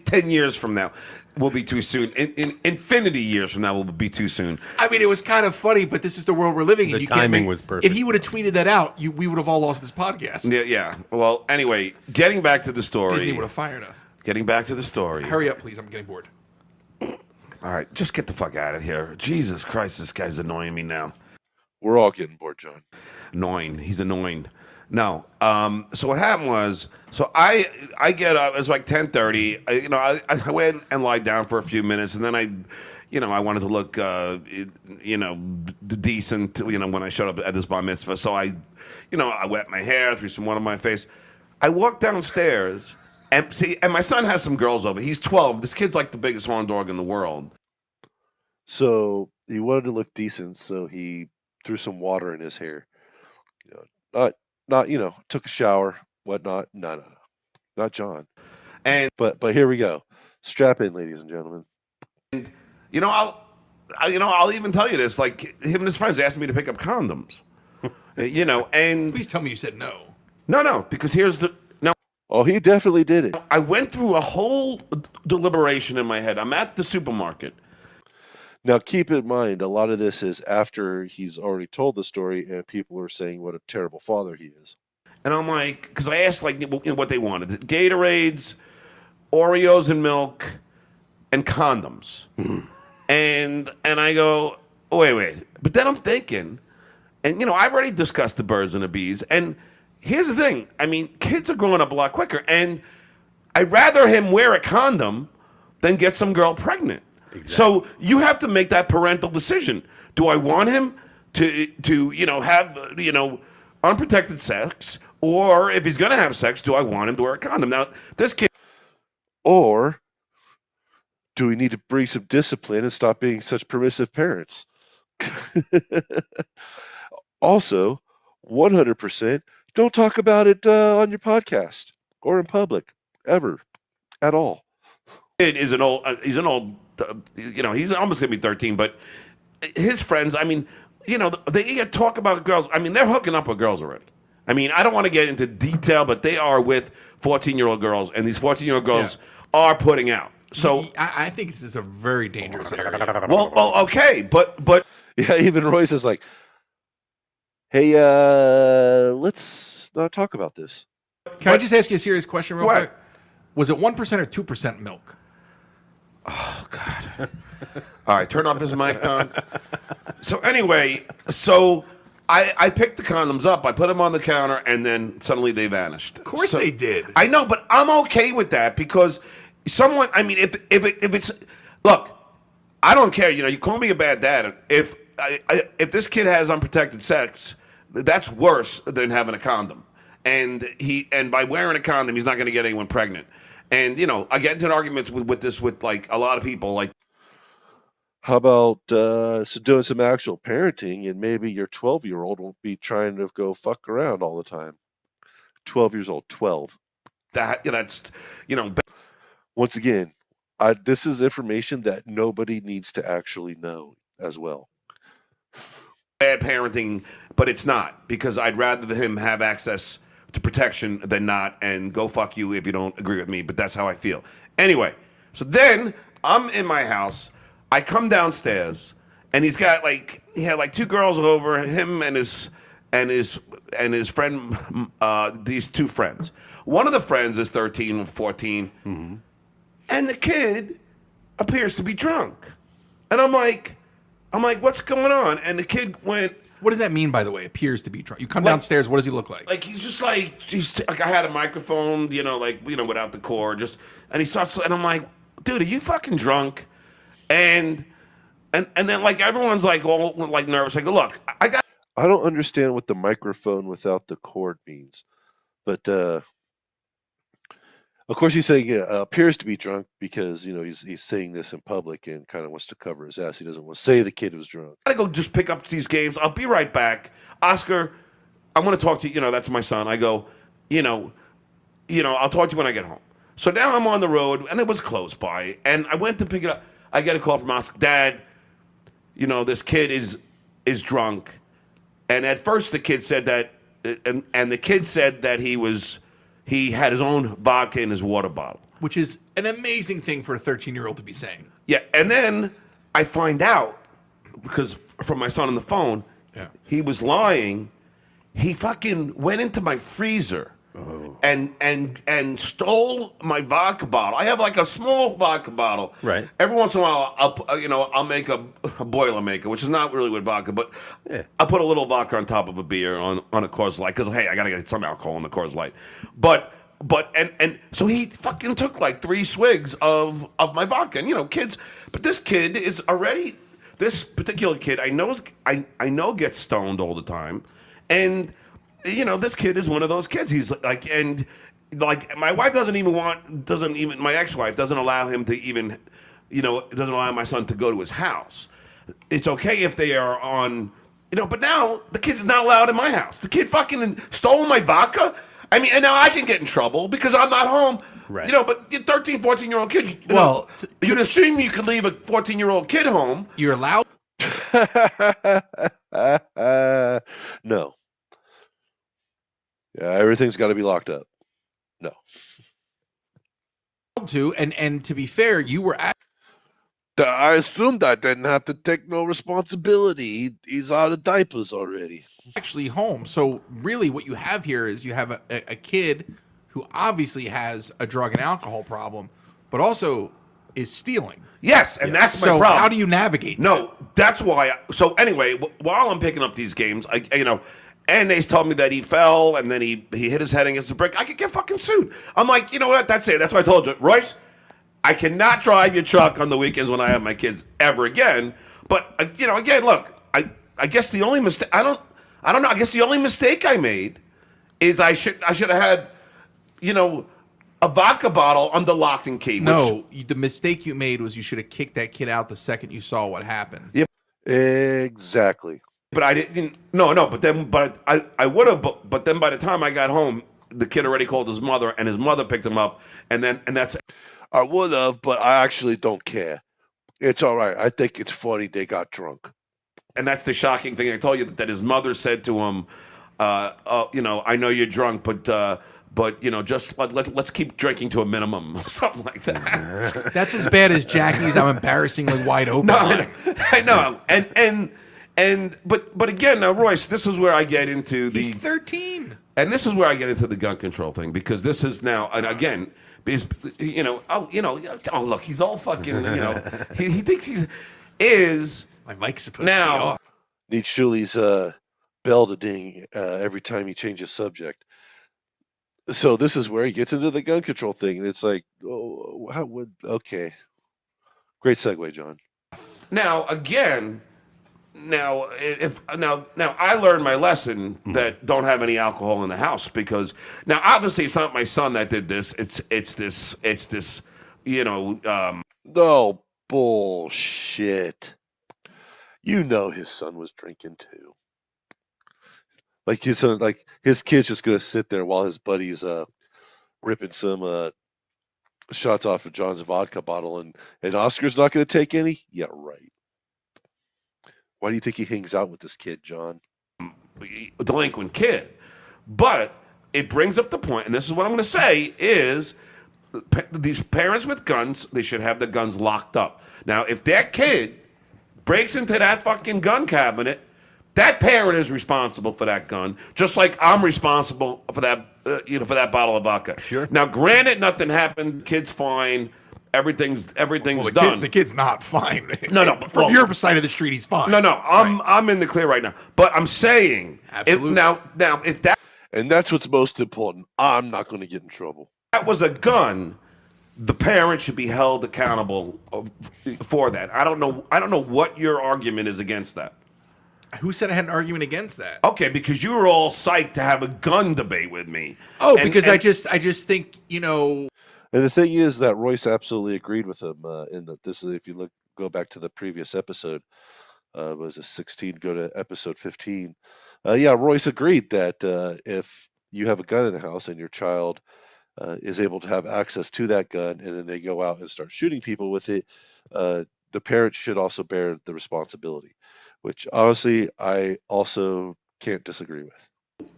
10 years from now will be too soon. In infinity years from now will be too soon. I mean, it was kind of funny, but this is the world we're living in. The You can't timing make- was perfect. If he would have tweeted that out, we would have all lost this podcast. Yeah. Well, anyway, getting back to the story. Disney would have fired us. Getting back to the story. Hurry up, please. I'm getting bored. All right, just get the fuck out of here. Jesus Christ, this guy's annoying me now. We're all getting bored, John. Annoying. He's annoying. No. So what happened was, so I get up. It's like 10:30. I went and lied down for a few minutes, and then I wanted to look, decent. When I showed up at this bar mitzvah, so I wet my hair, threw some water on my face. I walked downstairs, and my son has some girls over. He's 12. This kid's like the biggest horn dog in the world. So he wanted to look decent, so he threw some water in his hair. Not took a shower, whatnot. No, not John. And But here we go. Strap in, ladies and gentlemen. I'll even tell you this. Like him and his friends asked me to pick up condoms. And Please tell me you said no. no, because here's the no. Oh, he definitely did it. I went through a whole deliberation in my head. I'm at the supermarket. Now, keep in mind, a lot of this is after he's already told the story, and people are saying what a terrible father he is. And I'm like, because I asked what they wanted: Gatorades, Oreos and milk, and condoms. and I go, wait. But then I'm thinking, and I've already discussed the birds and the bees. And here's the thing: I mean, kids are growing up a lot quicker, and I'd rather him wear a condom than get some girl pregnant. Exactly. So you have to make that parental decision. Do I want him to have unprotected sex, or if he's going to have sex, do I want him to wear a condom? Now this kid, Or do we need to bring some discipline and stop being such permissive parents? Also, 100%, don't talk about it on your podcast or in public, ever, at all. is an old. He's an old. He's almost going to be 13, but his friends. I mean, they talk about girls. I mean, they're hooking up with girls already. I mean, I don't want to get into detail, but they are with 14-year-old girls, and these 14-year-old girls are putting out. So I think this is a very dangerous area. well, okay, but Yeah, even Royce is like, hey, let's not talk about this. Can I just ask you a serious question real What? quick? Was it 1% or 2% milk? oh god. All right, turn off his mic, Don. So anyway, I picked the condoms up, I put them on the counter, and then suddenly they vanished. Of course they did. I know, but I'm okay with that because someone. I mean, if it's look, I don't care. You call me a bad dad. If this kid has unprotected sex, that's worse than having a condom. And by wearing a condom, he's not going to get anyone pregnant. And I get into arguments with like a lot of people. Like, How about doing some actual parenting, and maybe your 12-year-old won't be trying to go fuck around all the time. 12 years old, 12. that's Once again, this is information that nobody needs to actually know as well. bad parenting, but it's not, because I'd rather him have access to protection than not, and go fuck you if you don't agree with me, but that's how I feel. Anyway, so then I'm in my house. I come downstairs, and he had like two girls over, him and his friend, these two friends. One of the friends is 13 or 14, and the kid appears to be drunk. And I'm like, what's going on? And the kid went. What does that mean, by the way? Appears to be drunk. You come downstairs. What does he look like? Like he's just like I had a microphone, without the cord, and he starts, and I'm like, dude, are you fucking drunk? And then like everyone's like all like nervous. Like, look, I don't understand what the microphone without the cord means, but of course he's saying appears to be drunk because he's saying this in public and kind of wants to cover his ass. He doesn't want to say the kid was drunk. I gotta go just pick up these games. I'll be right back. Oscar, I want to talk to you. That's my son. I go, I'll talk to you when I get home. So now I'm on the road, and it was close by, and I went to pick it up. I get a call from Oscar. Dad, this kid is drunk. And at first the kid said that, and the kid said that he had his own vodka in his water bottle. Which is an amazing thing for a 13-year-old to be saying. Yeah, and then I find out, because from my son on the phone, he was lying. He fucking went into my freezer and stole my vodka bottle. I have like a small vodka bottle. Right. Every once in a while, I'll make a Boilermaker, which is not really with vodka, but I'll put a little vodka on top of a beer on a Coors Light, because hey, I gotta get some alcohol in the Coors Light. But so he fucking took like 3 swigs of my vodka, and kids. But this kid is already, this particular kid I know gets stoned all the time, and this kid is one of those kids. He's like, and like my wife my ex-wife doesn't allow him to even, doesn't allow my son to go to his house. It's okay if they are on, but now the kid's not allowed in my house. The kid fucking stole my vodka. I mean, and now I can get in trouble because I'm not home. Right. But 13, 14-year-old kid, you'd assume you could leave a 14-year-old kid home. You're allowed? No. Yeah, everything's got to be locked up. No. And to be fair, you were I assumed I didn't have to take no responsibility. He's out of diapers already. actually home. So really what you have here is you have a kid who obviously has a drug and alcohol problem, but also is stealing. Yes, and that's my so problem. How do you navigate that? No, that's why. So anyway, while I'm picking up these games, and they told me that he fell and then he hit his head against the brick. I could get fucking sued. I'm like, you know what? That's it. That's what I told you, Royce. I cannot drive your truck on the weekends when I have my kids ever again. But again, look, I guess the only mistake I don't know. I guess the only mistake I made is I should have had a vodka bottle under lock and key. No, the mistake you made was you should have kicked that kid out the second you saw what happened. Yep. Exactly. But I didn't. No. But I would have. But then by the time I got home, the kid already called his mother, and his mother picked him up, and that's. I would have, but I actually don't care. It's all right. I think it's funny they got drunk. And that's the shocking thing. I told you that his mother said to him, I know you're drunk, but just let's keep drinking to a minimum, something like that. That's as bad as Jackie's. I'm embarrassingly wide open. No, I know. But again, now Royce, this is where I get into the. He's 13. And this is where I get into the gun control thing, because this is now, and again, because oh look, he's all fucking, he thinks My mic's supposed now, to be off. Need Shuli's bell to ding every time he changes subject. So this is where he gets into the gun control thing, and it's like, okay, great segue, John. Now again, now I learned my lesson that don't have any alcohol in the house, because now obviously it's not my son that did this. It's this. No bullshit. His son was drinking too. Like his son, like his kid's just gonna sit there while his buddy's ripping some shots off of John's vodka bottle, and Oscar's not gonna take any. Yeah, right. Why do you think he hangs out with this kid, John? A delinquent kid. But it brings up the point, and this is what I'm going to say, is these parents with guns, they should have the guns locked up. Now, if that kid breaks into that fucking gun cabinet, that parent is responsible for that gun, just like I'm responsible for that, for that bottle of vodka. Sure. Now, granted, nothing happened. Kid's fine. Everything's Well, done. the kid's not fine. No. From your side of the street, he's fine. No. I'm in the clear right now. But I'm saying, Absolutely. now, if that And that's what's most important. I'm not going to get in trouble. was a gun, the parent should be held accountable for that. I don't know what your argument is against that. Who said I had an argument against that? Okay, because you were all psyched to have a gun debate with me. Oh, because I just think, And the thing is that Royce absolutely agreed with him in that this is, if you go back to the previous episode, was it 16, go to episode 15. Royce agreed that if you have a gun in the house and your child is able to have access to that gun and then they go out and start shooting people with it, the parent should also bear the responsibility, which honestly I also can't disagree with.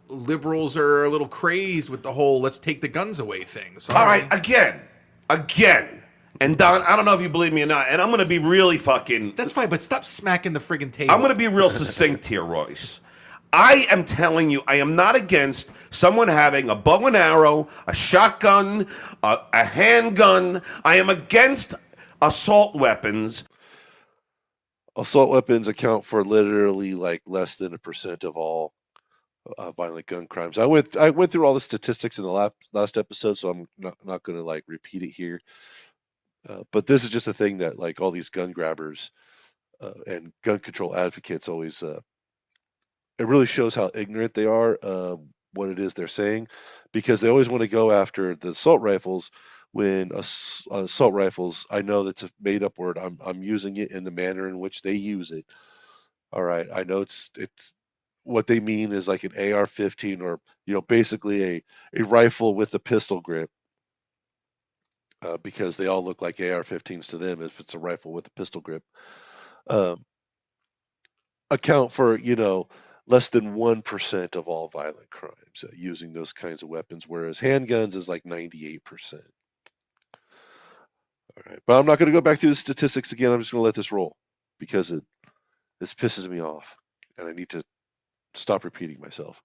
liberals are a little crazed with the whole "let's take the guns away" thing. Sorry. All right, again. And Don, I don't know if you believe me or not, and I'm going to be really fucking... That's fine, but stop smacking the friggin' table. I'm going to be real succinct here, Royce. I am telling you, I am not against someone having a bow and arrow, a shotgun, a handgun. I am against assault weapons. Assault weapons account for literally like less than 1% of all violent gun crimes. I went through all the statistics in the last episode, so I'm not going to like repeat it here. But this is just a thing that like all these gun grabbers and gun control advocates always. It really shows how ignorant they are what it is they're saying, because they always want to go after the assault rifles. When assault rifles, I know that's a made-up word. I'm using it in the manner in which they use it. All right, I know it's what they mean is like an AR-15 or basically a rifle with a pistol grip, because they all look like AR-15s to them if it's a rifle with a pistol grip. Account for less than 1% of all violent crimes using those kinds of weapons, whereas handguns is like 98%. All right, but I'm not going to go back through the statistics again. I'm just going to let this roll because this pisses me off, and I need to stop repeating myself.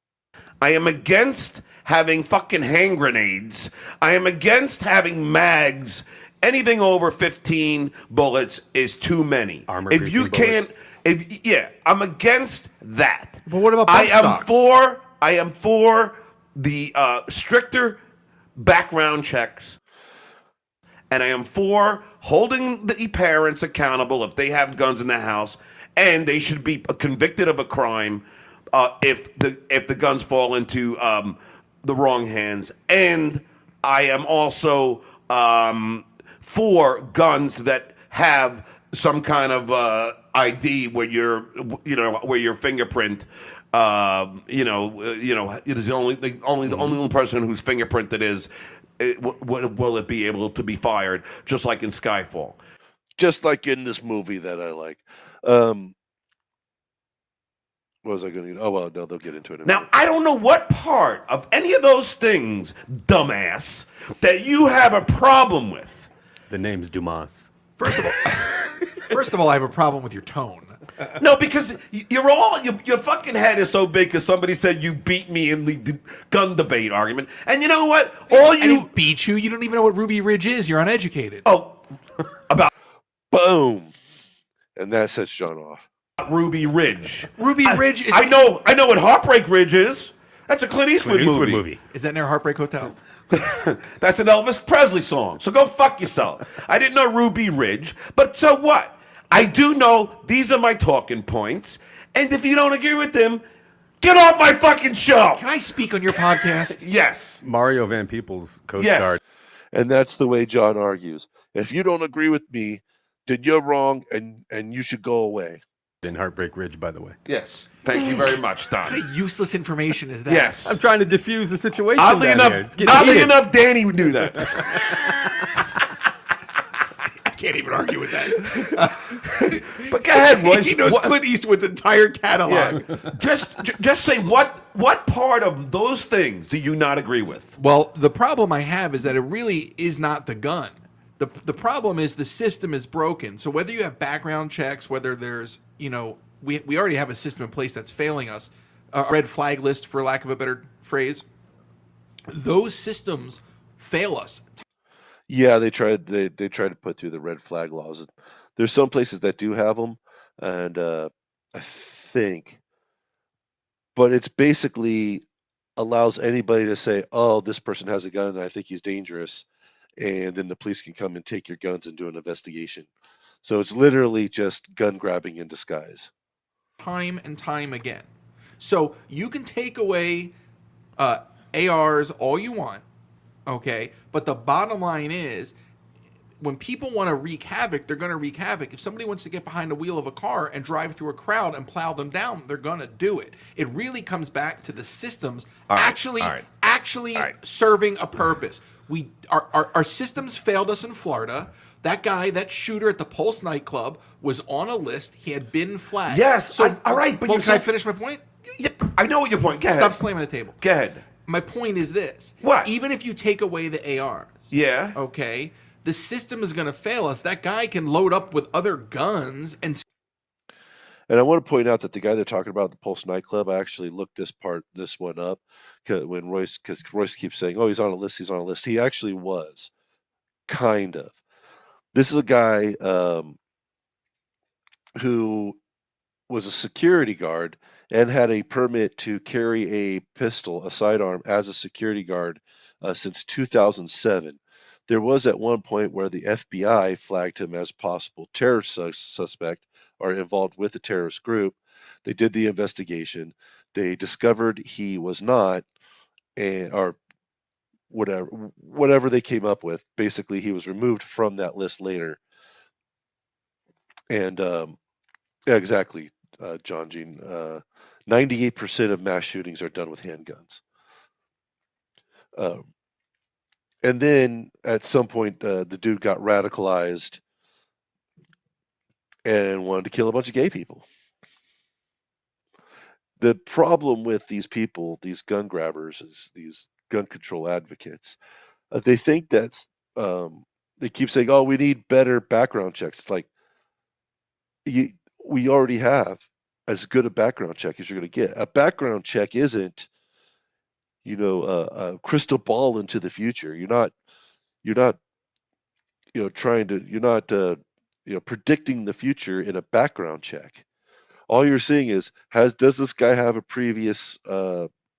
I am against having fucking hand grenades. I am against having mags. Anything over 15 bullets is too many. Armor if you piercing can't, I'm against that. But what about bump stocks? I am for the stricter background checks. And I am for holding the parents accountable if they have guns in the house, and they should be convicted of a crime if the guns fall into the wrong hands. And I am also for guns that have some kind of ID where your fingerprint. The only person whose fingerprint it is. Will it be able to be fired, just like in Skyfall? Just like in this movie that I like. What was I going to... Oh, well, no, they'll get into it in a Now, minute. I don't know what part of any of those things, dumbass, that you have a problem with. The name's Dumas. First of all, I have a problem with your tone. No, because your fucking head is so big because somebody said you beat me in the gun debate argument. And you know what? I didn't beat you. You don't even know what Ruby Ridge is. You're uneducated. Oh, about Boom. And that sets John off. Ruby Ridge. Ruby Ridge is... I know what Heartbreak Ridge is. That's a Clint Eastwood movie. Is that near Heartbreak Hotel? That's an Elvis Presley song. So go fuck yourself. I didn't know Ruby Ridge, but so what? I do know these are my talking points, and if you don't agree with them, get off my fucking show. Can I speak on your podcast? Yes. Mario Van Peebles co-starred. Yes. And that's the way John argues. If you don't agree with me, then you're wrong, and you should go away. In Heartbreak Ridge, by the way. Yes. Thank you very much, Don. What useless information is that? Yes. I'm trying to diffuse the situation. Oddly down here. It's getting enough, heated. Danny knew that. can't even argue with that. But go ahead, Royce. He knows Clint Eastwood's entire catalog. Yeah. Just say what part of those things do you not agree with? Well, the problem I have is that it really is not the gun. The problem is the system is broken. So whether you have background checks, whether there's, we already have a system in place that's failing us, a red flag list, for lack of a better phrase, those systems fail us. Yeah, they tried to put through the red flag laws. There's some places that do have them, and I think, but it's basically allows anybody to say, "Oh, this person has a gun, and I think he's dangerous," and then the police can come and take your guns and do an investigation. So it's literally just gun grabbing in disguise. Time and time again. So you can take away ARs all you want, okay? But the bottom line is, when people want to wreak havoc, they're going to wreak havoc. If somebody wants to get behind the wheel of a car and drive through a crowd and plow them down, they're going to do it. It really comes back to the systems actually serving a purpose. Our systems failed us in Florida. That guy, that shooter at the Pulse nightclub, was on a list. He had been flagged. Yes. So, all right, but can I finish my point? I know what your point. Go ahead. Stop slamming the table. Go ahead. My point is this. What? Even if you take away the ARs, Yeah. okay, the system is going to fail us. That guy can load up with other guns and I want to point out that the guy they're talking about at the Pulse nightclub, I actually looked this one up because Royce keeps saying, "Oh, he's on a list. He's on a list." He actually was, kind of. This is a guy who was a security guard and had a permit to carry a pistol, a sidearm, as a security guard since 2007. There was at one point where the FBI flagged him as possible terrorist suspect or involved with a terrorist group. They did the investigation. They discovered he was not, or whatever they came up with. Basically, he was removed from that list later. And yeah, exactly, John Gene. 98% of mass shootings are done with handguns. And then at some point, the dude got radicalized and wanted to kill a bunch of gay people. The problem with these people, these gun grabbers, is these gun control advocates. They think that's, they keep saying, "Oh, we need better background checks." It's like, we already have as good a background check as you're going to get. A background check isn't, a crystal ball into the future. You're not, predicting the future in a background check. All you're seeing is, does this guy have a previous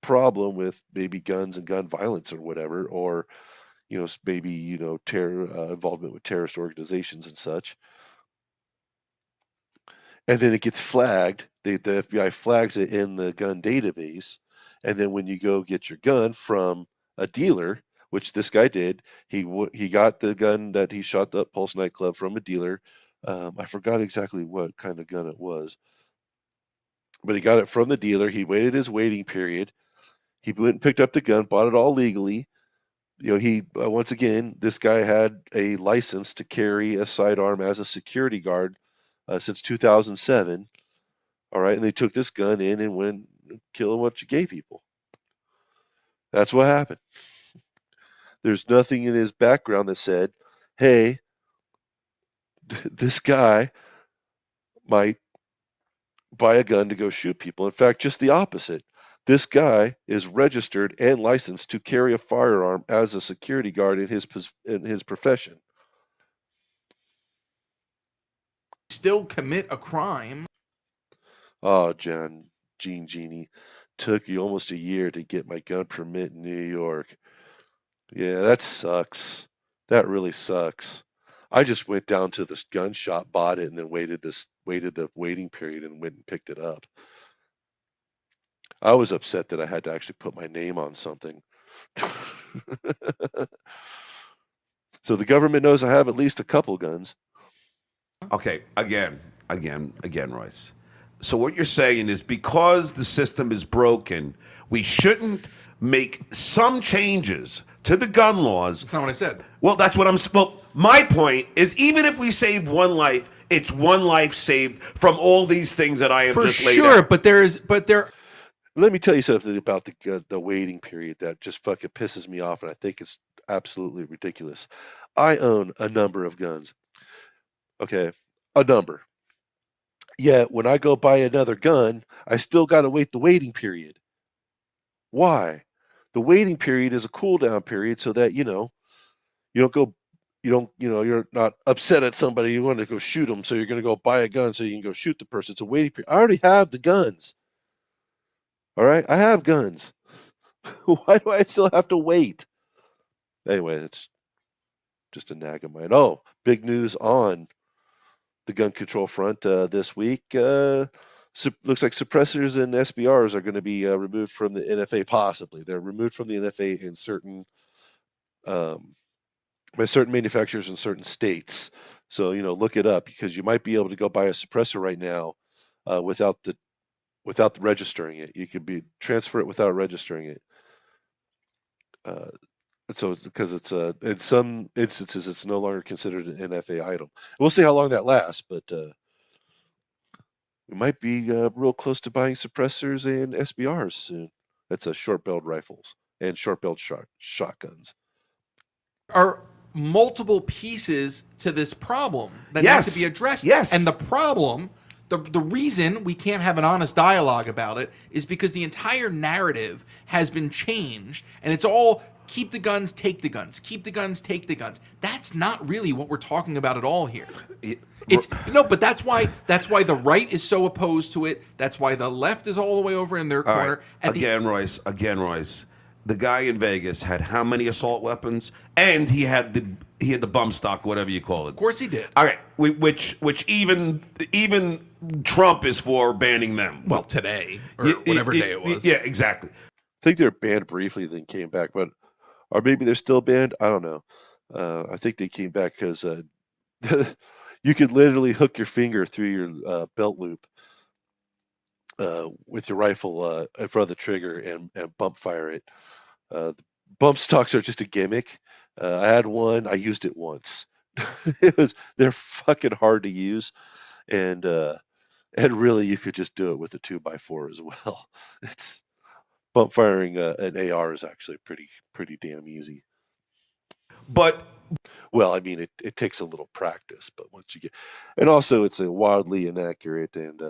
problem with maybe guns and gun violence or whatever, or maybe terror involvement with terrorist organizations and such. And then it gets flagged. The FBI flags it in the gun database, and then when you go get your gun from a dealer, which this guy did, he got the gun that he shot the Pulse nightclub from a dealer. I forgot exactly what kind of gun it was, but he got it from the dealer. He waited his waiting period. He went and picked up the gun, bought it all legally. He once again, this guy had a license to carry a sidearm as a security guard since 2007. All right, and they took this gun in and went and killed a bunch of gay people. That's what happened. There's nothing in his background that said, "Hey, this guy might buy a gun to go shoot people." In fact, just the opposite. This guy is registered and licensed to carry a firearm as a security guard in his profession. Still commit a crime. Oh, Gene Genie, took you almost a year to get my gun permit in New York. Yeah, that sucks. That really sucks. I just went down to this gun shop, bought it, and then waited the waiting period and went and picked it up. I was upset that I had to actually put my name on something. So the government knows I have at least a couple guns. Okay, again, Royce. So what you're saying is, because the system is broken, we shouldn't make some changes to the gun laws. That's not what I said. Well, that's what I'm. Well, my point is, even if we saved one life, it's one life saved from all these things that I have For just laid sure, out. but there. Let me tell you something about the waiting period that just fucking pisses me off, and I think it's absolutely ridiculous. I own a number of guns. Okay, a number. Yet when I go buy another gun, I still got to wait the waiting period. Why? The waiting period is a cooldown period so that, you don't go, you're not upset at somebody. You want to go shoot them. So you're going to go buy a gun so you can go shoot the person. It's a waiting period. I already have the guns. All right. I have guns. Why do I still have to wait? Anyway, it's just a nag of mine. Oh, big news on the gun control front this week. Looks like suppressors and SBRs are going to be removed from the NFA. Possibly, they're removed from the NFA in certain by certain manufacturers in certain states. So look it up, because you might be able to go buy a suppressor right now without registering it. You could transfer it without registering it. So because it's in some instances it's no longer considered an NFA item. We'll see how long that lasts, but we might be real close to buying suppressors and SBRs soon. That's short-barreled rifles and short-barreled shotguns. Are multiple pieces to this problem that Yes. need to be addressed. Yes. And the problem, the reason we can't have an honest dialogue about it is because the entire narrative has been changed, and it's all keep the guns, take the guns, keep the guns, take the guns. That's not really what we're talking about at all here. But that's why the right is so opposed to it. That's why the left is all the way over in their All corner. right. Again, Royce. The guy in Vegas had how many assault weapons? And he had the bump stock, whatever you call it. Of course he did. All right, which even Trump is for banning them. Well, today or whatever day it was. Yeah, exactly. I think they were banned briefly, then came back, or maybe they're still banned. I don't know. I think they came back because you could literally hook your finger through your belt loop with your rifle in front of the trigger and bump fire it. Bump stocks are just a gimmick. I had one. I used it once. They're fucking hard to use, and really you could just do it with a 2x4 as well. It's bump firing an AR is actually pretty damn easy. But well, I mean, it takes a little practice, but once you get, and also it's wildly inaccurate, and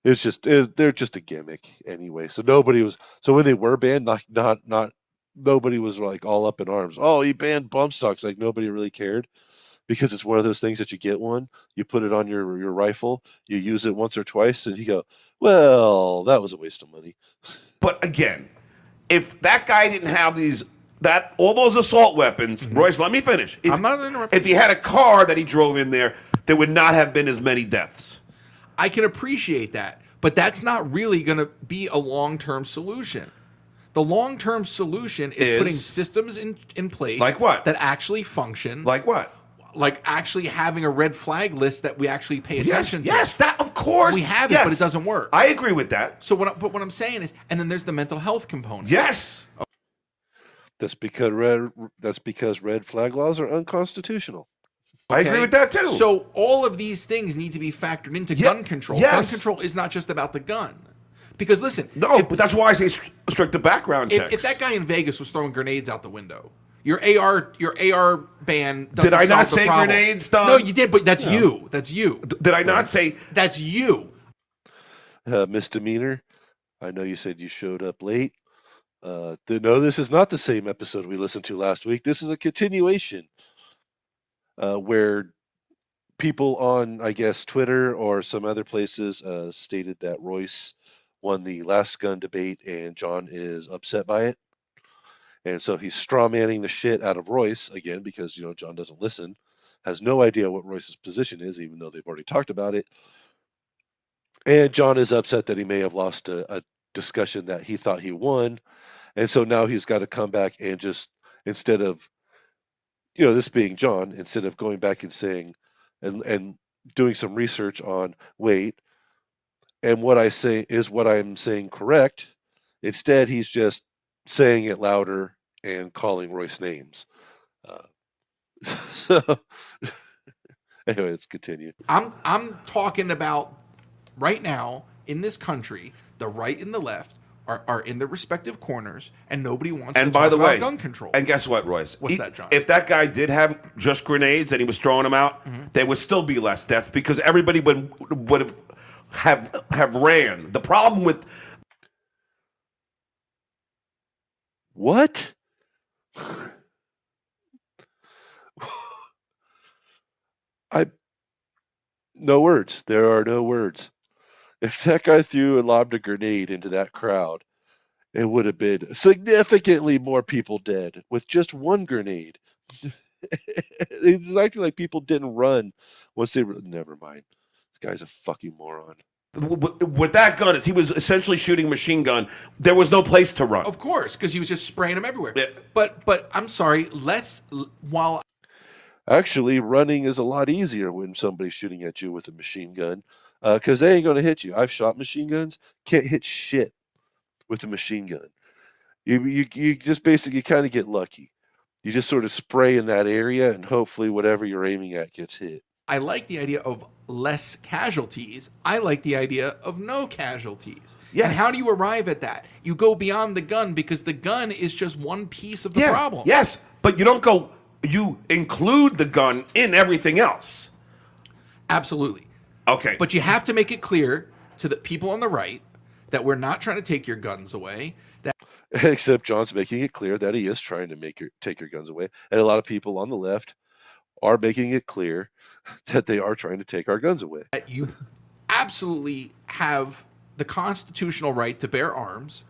it's just they're just a gimmick anyway. So when they were banned, not nobody was like all up in arms. Oh, he banned bump stocks. Like nobody really cared, because it's one of those things that you get one, you put it on your rifle, you use it once or twice, and you go, well, that was a waste of money. But again, if that guy didn't have all those assault weapons, Royce, let me finish. I'm not interrupting. If he had a car that he drove in there would not have been as many deaths. I can appreciate that, but that's not really going to be a long-term solution. The long-term solution is putting systems in place like what? That actually function. Like what? Like actually having a red flag list that we actually pay attention to. Yes, that of course. We have it, but it doesn't work. I agree with that. So what I'm saying is, and then there's the mental health component. Yes. That's because red flag laws are unconstitutional. I agree with that too. So all of these things need to be factored into gun control. Yes. Gun control is not just about the gun. Because listen, but that's why I say stricter background checks. If that guy in Vegas was throwing grenades out the window, your AR ban doesn't Did I not solve the say problem. grenades, Don? No, you did, but that's you. That's you. Did I not say that's you? Misdemeanor. I know you said you showed up late. No, this is not the same episode we listened to last week. This is a continuation where people on, I guess, Twitter or some other places stated that Royce won the last gun debate and John is upset by it. And so he's strawmanning the shit out of Royce again because, John doesn't listen, has no idea what Royce's position is, even though they've already talked about it. And John is upset that he may have lost a discussion that he thought he won. And so now he's got to come back and just, instead of, this being John, instead of going back and saying, and doing some research on, wait, and what I say is what I'm saying correct, instead he's just saying it louder and calling Royce names. So anyway, let's continue. I'm talking about right now in this country, the right and the left are in their respective corners, and nobody wants to talk about gun control. And guess what, Royce? What's that, John? If that guy did have just grenades and he was throwing them out, there would still be less deaths because everybody would have ran. The problem with What? No words. There are no words. If that guy threw and lobbed a grenade into that crowd, it would have been significantly more people dead with just one grenade. It's acting like people didn't run once they were. Never mind. This guy's a fucking moron. with that gun, as he was essentially shooting a machine gun, there was no place to run. Of course, because he was just spraying them everywhere. Yeah. But I'm sorry. While Actually, running is a lot easier when somebody's shooting at you with a machine gun, because they ain't going to hit you. I've shot machine guns, can't hit shit with a machine gun. You just basically kind of get lucky. You just sort of spray in that area, and hopefully whatever you're aiming at gets hit. I like the idea of less casualties. I like the idea of no casualties. Yes. And how do you arrive at that? You go beyond the gun because the gun is just one piece of the problem. Yes, but you don't go. You include the gun in everything else. Absolutely. Okay. But you have to make it clear to the people on the right that we're not trying to take your guns away. That Except John's making it clear that he is trying to take your guns away, and a lot of people on the left are making it clear that they are trying to take our guns away. you absolutely have the constitutional right to bear arms.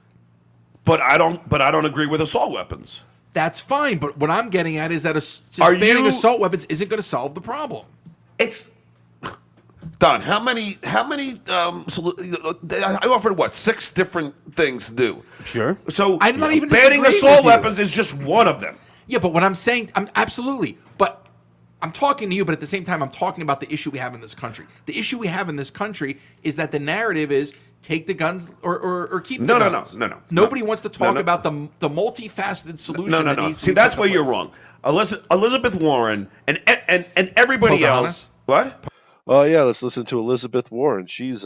But I don't agree with assault weapons. That's fine, but what I'm getting at is that just Are banning you- assault weapons isn't going to solve the problem. It's Don. How many? I offered what 6 different things to do. Sure. So I'm not even banning disagreeing assault with you. weapons is just one of them. Yeah, but what I'm saying, I'm absolutely, but I'm talking to you, but at the same time, I'm talking about the issue we have in this country. The issue we have in this country is that the narrative is take the guns or keep the guns. No. Nobody wants to talk No. about the multifaceted solution. No. That needs to See, be that's put where in you're place. wrong. Elizabeth Warren and everybody Pocahontas? else. What? Oh yeah, let's listen to Elizabeth Warren. She's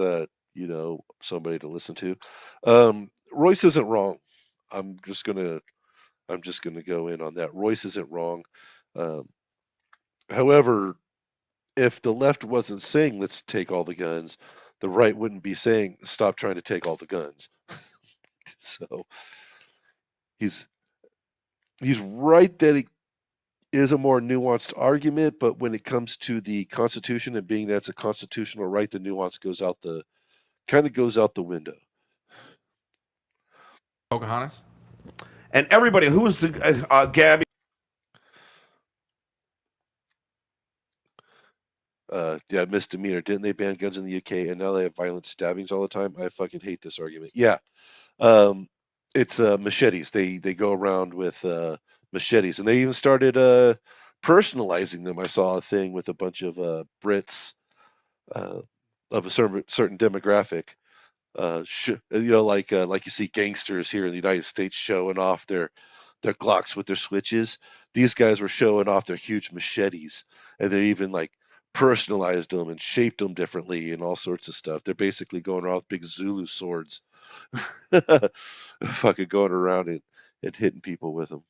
somebody to listen to. Royce isn't wrong. I'm just gonna go in on that. Royce isn't wrong. However, if the left wasn't saying let's take all the guns, the right wouldn't be saying stop trying to take all the guns. So he's right that it is a more nuanced argument, but when it comes to the Constitution and being that's a constitutional right, the nuance goes out the window. Pocahontas? And everybody who was the Gabby. Yeah, misdemeanor. Didn't they ban guns in the UK and now they have violent stabbings all the time? I fucking hate this argument. Yeah. It's machetes. They go around with machetes, and they even started personalizing them. I saw a thing with a bunch of Brits of a certain demographic. Like you see gangsters here in the United States showing off their Glocks with their switches. These guys were showing off their huge machetes, and they even like personalized them and shaped them differently and all sorts of stuff. They're basically going around with big Zulu swords, fucking going around and hitting people with them.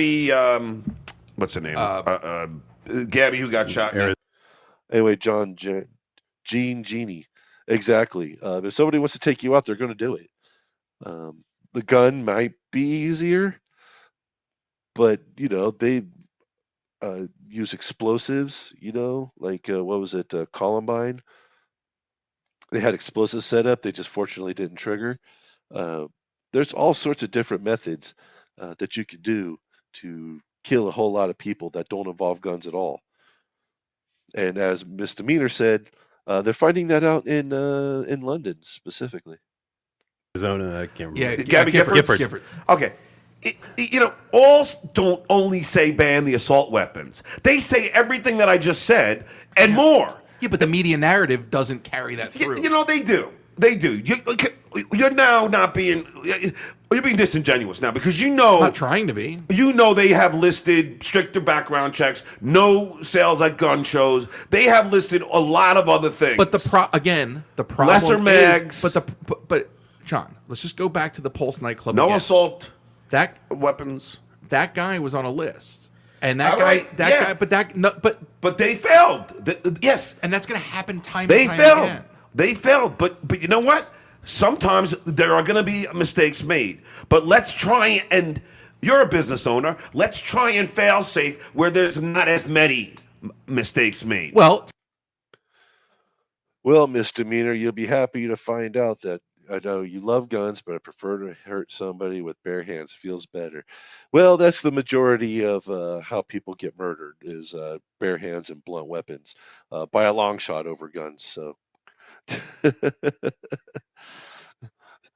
The what's her name? Gabby, who got shot. Anyway, Genie. Exactly. If somebody wants to take you out, they're going to do it. The gun might be easier, but they use explosives. Like what was it? Columbine. They had explosives set up. They just fortunately didn't trigger. There's all sorts of different methods that you could do to kill a whole lot of people that don't involve guns at all. And as Misdemeanor said, they're finding that out in London specifically. Arizona, I can't remember. Yeah, Gabby Giffords. Okay. All don't only say ban the assault weapons. They say everything that I just said and more. Yeah, but the media narrative doesn't carry that through. They do. They do. you're now not being. You're being disingenuous now because you know. I'm not trying to be. You know they have listed stricter background checks, no sales at gun shows. They have listed a lot of other things. But the problem Lesser mags. is, but John, let's just go back to the Pulse nightclub. No again. assault That weapons. That guy was on a list, and that All guy, right, that yeah. guy, but that, no, but they failed. Yes, and that's going to happen time. they and time failed. again. They failed. But you know what? Sometimes there are going to be mistakes made. But let's try and. You're a business owner. Let's try and fail safe where there's not as many mistakes made. Well, misdemeanor, you'll be happy to find out that I know you love guns, but I prefer to hurt somebody with bare hands. Feels better. Well, that's the majority of how people get murdered is bare hands and blunt weapons by a long shot over guns. So,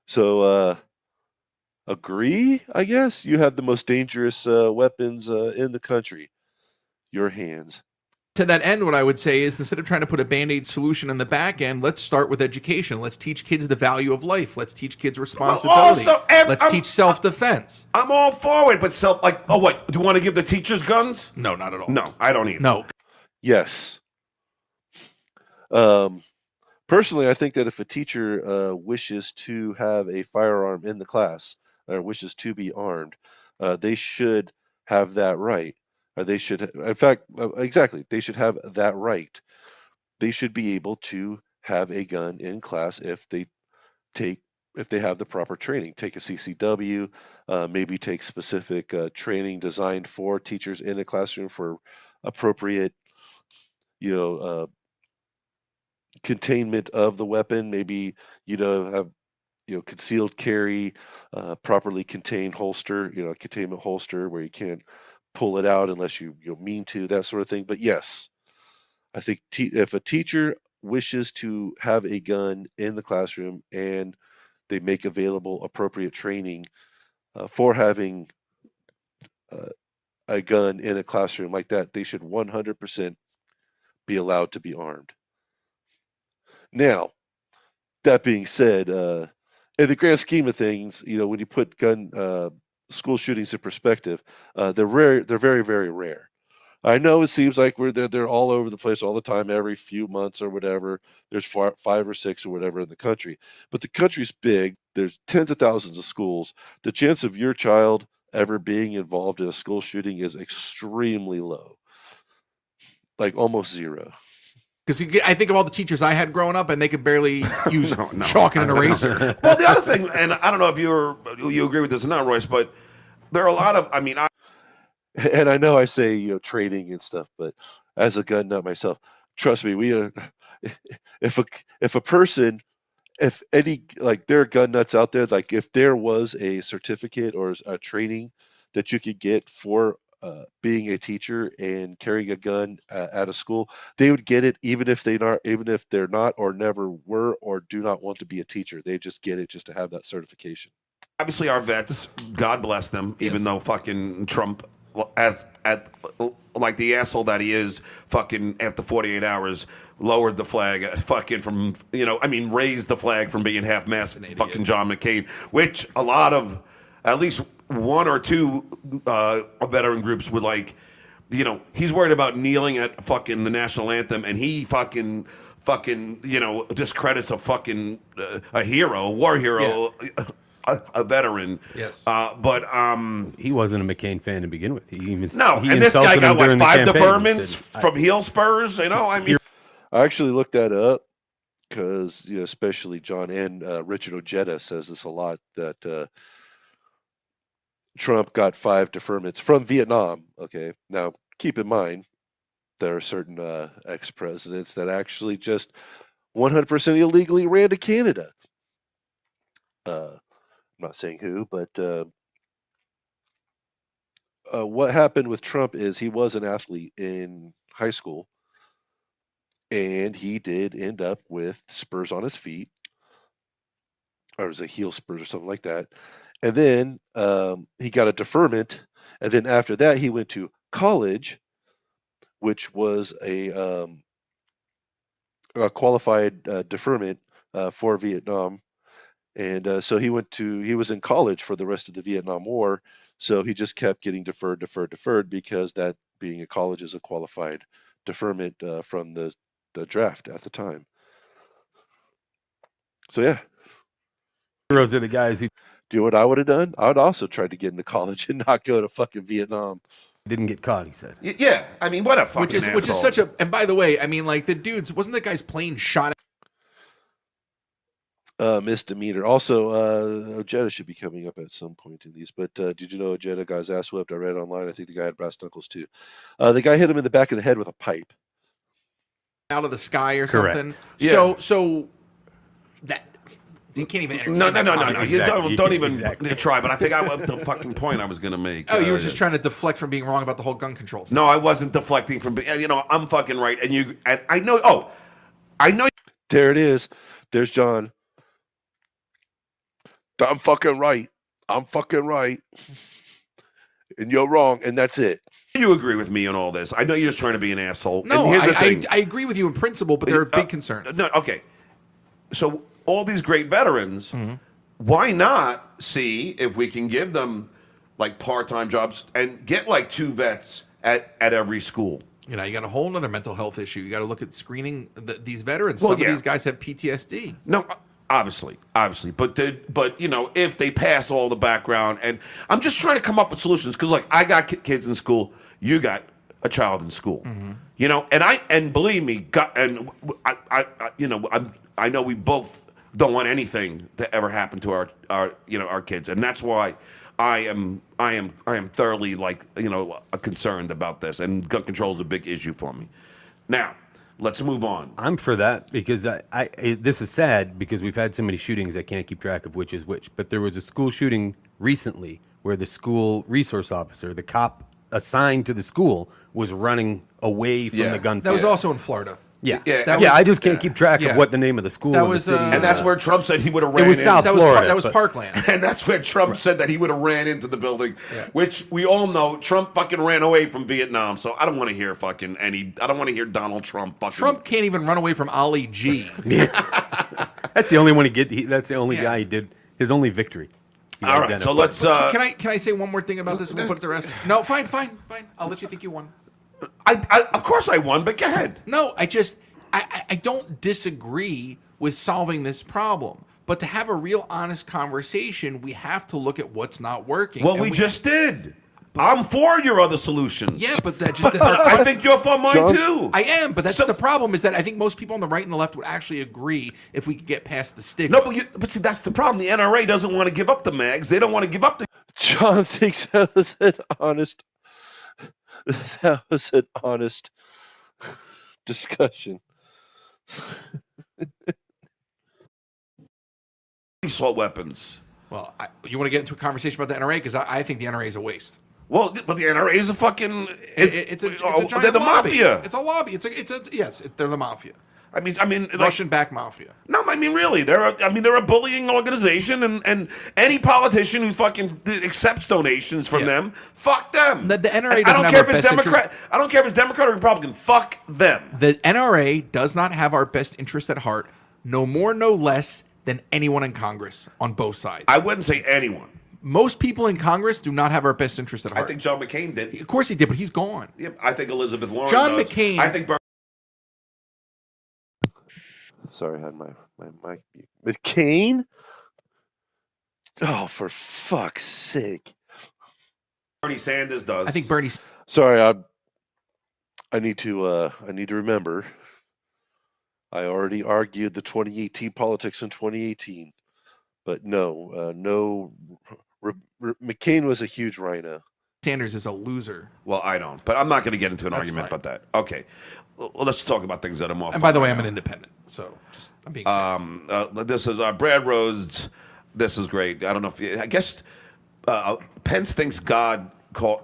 so agree, I guess. You have the most dangerous weapons in the country. Your hands. to that end, what I would say is instead of trying to put a Band-Aid solution in the back end, let's start with education. Let's teach kids the value of life. Let's teach kids responsibility. Let's teach self-defense. I'm all for it, but what? Do you want to give the teachers guns? No, not at all. No, I don't either. No. Yes. Personally, I think that if a teacher wishes to have a firearm in the class or wishes to be armed, they should have that right. They should, in fact, exactly, they should have that right. They should be able to have a gun in class if they have the proper training. Take a CCW, maybe take specific training designed for teachers in a classroom for appropriate, containment of the weapon. Maybe have concealed carry, properly contained holster, a containment holster where you can't pull it out unless you mean to, that sort of thing. But yes, I think if a teacher wishes to have a gun in the classroom and they make available appropriate training for having a gun in a classroom like that, they should 100% be allowed to be armed. Now, that being said, in the grand scheme of things, when you put school shootings in perspective, they're rare. They're very, very rare. I know it seems like they're all over the place all the time, every few months or whatever. There's 5 or 6 or whatever in the country, but the country's big. There's tens of thousands of schools. The chance of your child ever being involved in a school shooting is extremely low, like almost zero. Because I think of all the teachers I had growing up, and they could barely use chalk and an eraser. Well, the other thing, and I don't know if you agree with this or not, Royce, but there are a lot of, and I know I say training and stuff, but as a gun nut myself, trust me, we if a person, if any, like, there are gun nuts out there, like if there was a certificate or a training that you could get for being a teacher and carrying a gun at a school, they would get it even if they're not or never were or do not want to be a teacher. They just get it just to have that certification. Obviously, our vets, God bless them, even though fucking Trump, like the asshole that he is, fucking after 48 hours lowered the flag, fucking from raised the flag from being half-mast, fucking John McCain, which a lot of, at least one or two veteran groups would like, he's worried about kneeling at fucking the national anthem, and he fucking discredits a fucking a hero, a war hero, a veteran. Yes. But he wasn't a McCain fan to begin with. He and this guy got what, 5 deferments from heel spurs. I actually looked that up because especially John and Richard Ojeda says this a lot, that Trump got 5 deferments from Vietnam. Okay, now keep in mind there are certain ex-presidents that actually just 100% illegally ran to Canada. I'm not saying who, but what happened with Trump is he was an athlete in high school, and he did end up with spurs on his feet, or it was a heel spurs or something like that. And then he got a deferment, and then after that he went to college, which was a qualified deferment for Vietnam. And so he was in college for the rest of the Vietnam War. So he just kept getting deferred, because that being a college is a qualified deferment from the draft at the time. So yeah. Heroes are the guys who Do you know what I would have done? I would also try to get into college and not go to fucking Vietnam. didn't get caught, he said. Yeah, I mean, what a fucking which is such a. And by the way, I mean, like the dudes, wasn't the guy's plane shot? Misdemeanor. Also, Ojeda should be coming up at some point in these. But did you know Ojeda got his ass whipped? I read online. I think the guy had brass knuckles too. The guy hit him in the back of the head with a pipe Out of the sky or Correct. something. Yeah. So that you can't even entertain No. that You conversation. don't even try. But I think the fucking point I was going to make. Oh, you were just trying to deflect from being wrong about the whole gun control thing. No, I wasn't deflecting from. I'm fucking right, and I know. Oh, I know. There it is. There's John. I'm fucking right. I'm fucking right. And you're wrong, and that's it. You agree with me on all this. I know you're just trying to be an asshole. No, and here's the thing. I agree with you in principle, but there are big concerns. No, okay. So all these great veterans, why not see if we can give them like part-time jobs and get like 2 vets at every school? You know, you got a whole other mental health issue. You got to look at screening these veterans. Well, Some yeah. of these guys have PTSD. No, obviously, but if they pass all the background, and I'm just trying to come up with solutions because like I got kids in school, you got a child in school, and believe me, I know we both don't want anything to ever happen to our kids, and that's why I am thoroughly concerned about this, and gun control is a big issue for me. Now, let's move on. I'm for that because this is sad because we've had so many shootings I can't keep track of which is which. But there was a school shooting recently where the school resource officer, the cop assigned to the school, was running away from the gunfight. That was also in Florida. Yeah, Yeah, I just can't keep track of what the name of the school That and was, the city. And that's where Trump said he would have ran it was in. South Florida. That was but- Parkland. And that's where Trump said that he would have ran into the building, which we all know Trump fucking ran away from Vietnam. So I don't want to hear I don't want to hear Donald Trump fucking. Trump can't even run away from Ali G. That's the only one that's the only guy he did. His only victory. he All right, identified. so let's. Can I say one more thing about this? We'll put it to rest. No, fine. I'll let you think you won. Of course I won, but go ahead. No, I don't disagree with solving this problem. But to have a real honest conversation, we have to look at what's not working. Well, And we just did. I'm for your other solutions. Yeah, but that just... I think you're for mine John? too. I am, but that's the problem is that I think most people on the right and the left would actually agree if we could get past the stigma. No, but see, that's the problem. The NRA doesn't want to give up the mags. They don't want to give up the. John thinks that was an honest. That was an honest discussion. Assault weapons. Well, you want to get into a conversation about the NRA? Because I think the NRA is a waste. Well, but the NRA is a fucking. It's a giant they're the lobby. mafia. It's a lobby. They're the mafia. I mean, Russian-backed mafia. No, I mean, really, they're a bullying organization, and any politician who fucking accepts donations from them, fuck them. The NRA And doesn't I don't have care our if it's best Democrat. interest- I don't care if it's Democrat or Republican. Fuck them. The NRA does not have our best interests at heart, no more, no less than anyone in Congress on both sides. I wouldn't say anyone. Most people in Congress do not have our best interests at I heart. think John McCain did. Of course he did, but he's gone. Yeah, I think Elizabeth Warren John does. McCain- I think. Sorry, I had my mic mute. McCain? Oh, for fuck's sake. Bernie Sanders does. I think Bernie. Sorry, I need to remember. I already argued the 2018 politics in 2018, but no. McCain was a huge rhino. Sanders is a loser. Well, I don't, but I'm not going to get into an That's argument fine. about that. Okay, well, let's talk about things that are more. And by the fun way, right I'm an now. independent, so just I'm being. Fair. This is Brad Rhodes. This is great. I don't know if I guess Pence thinks God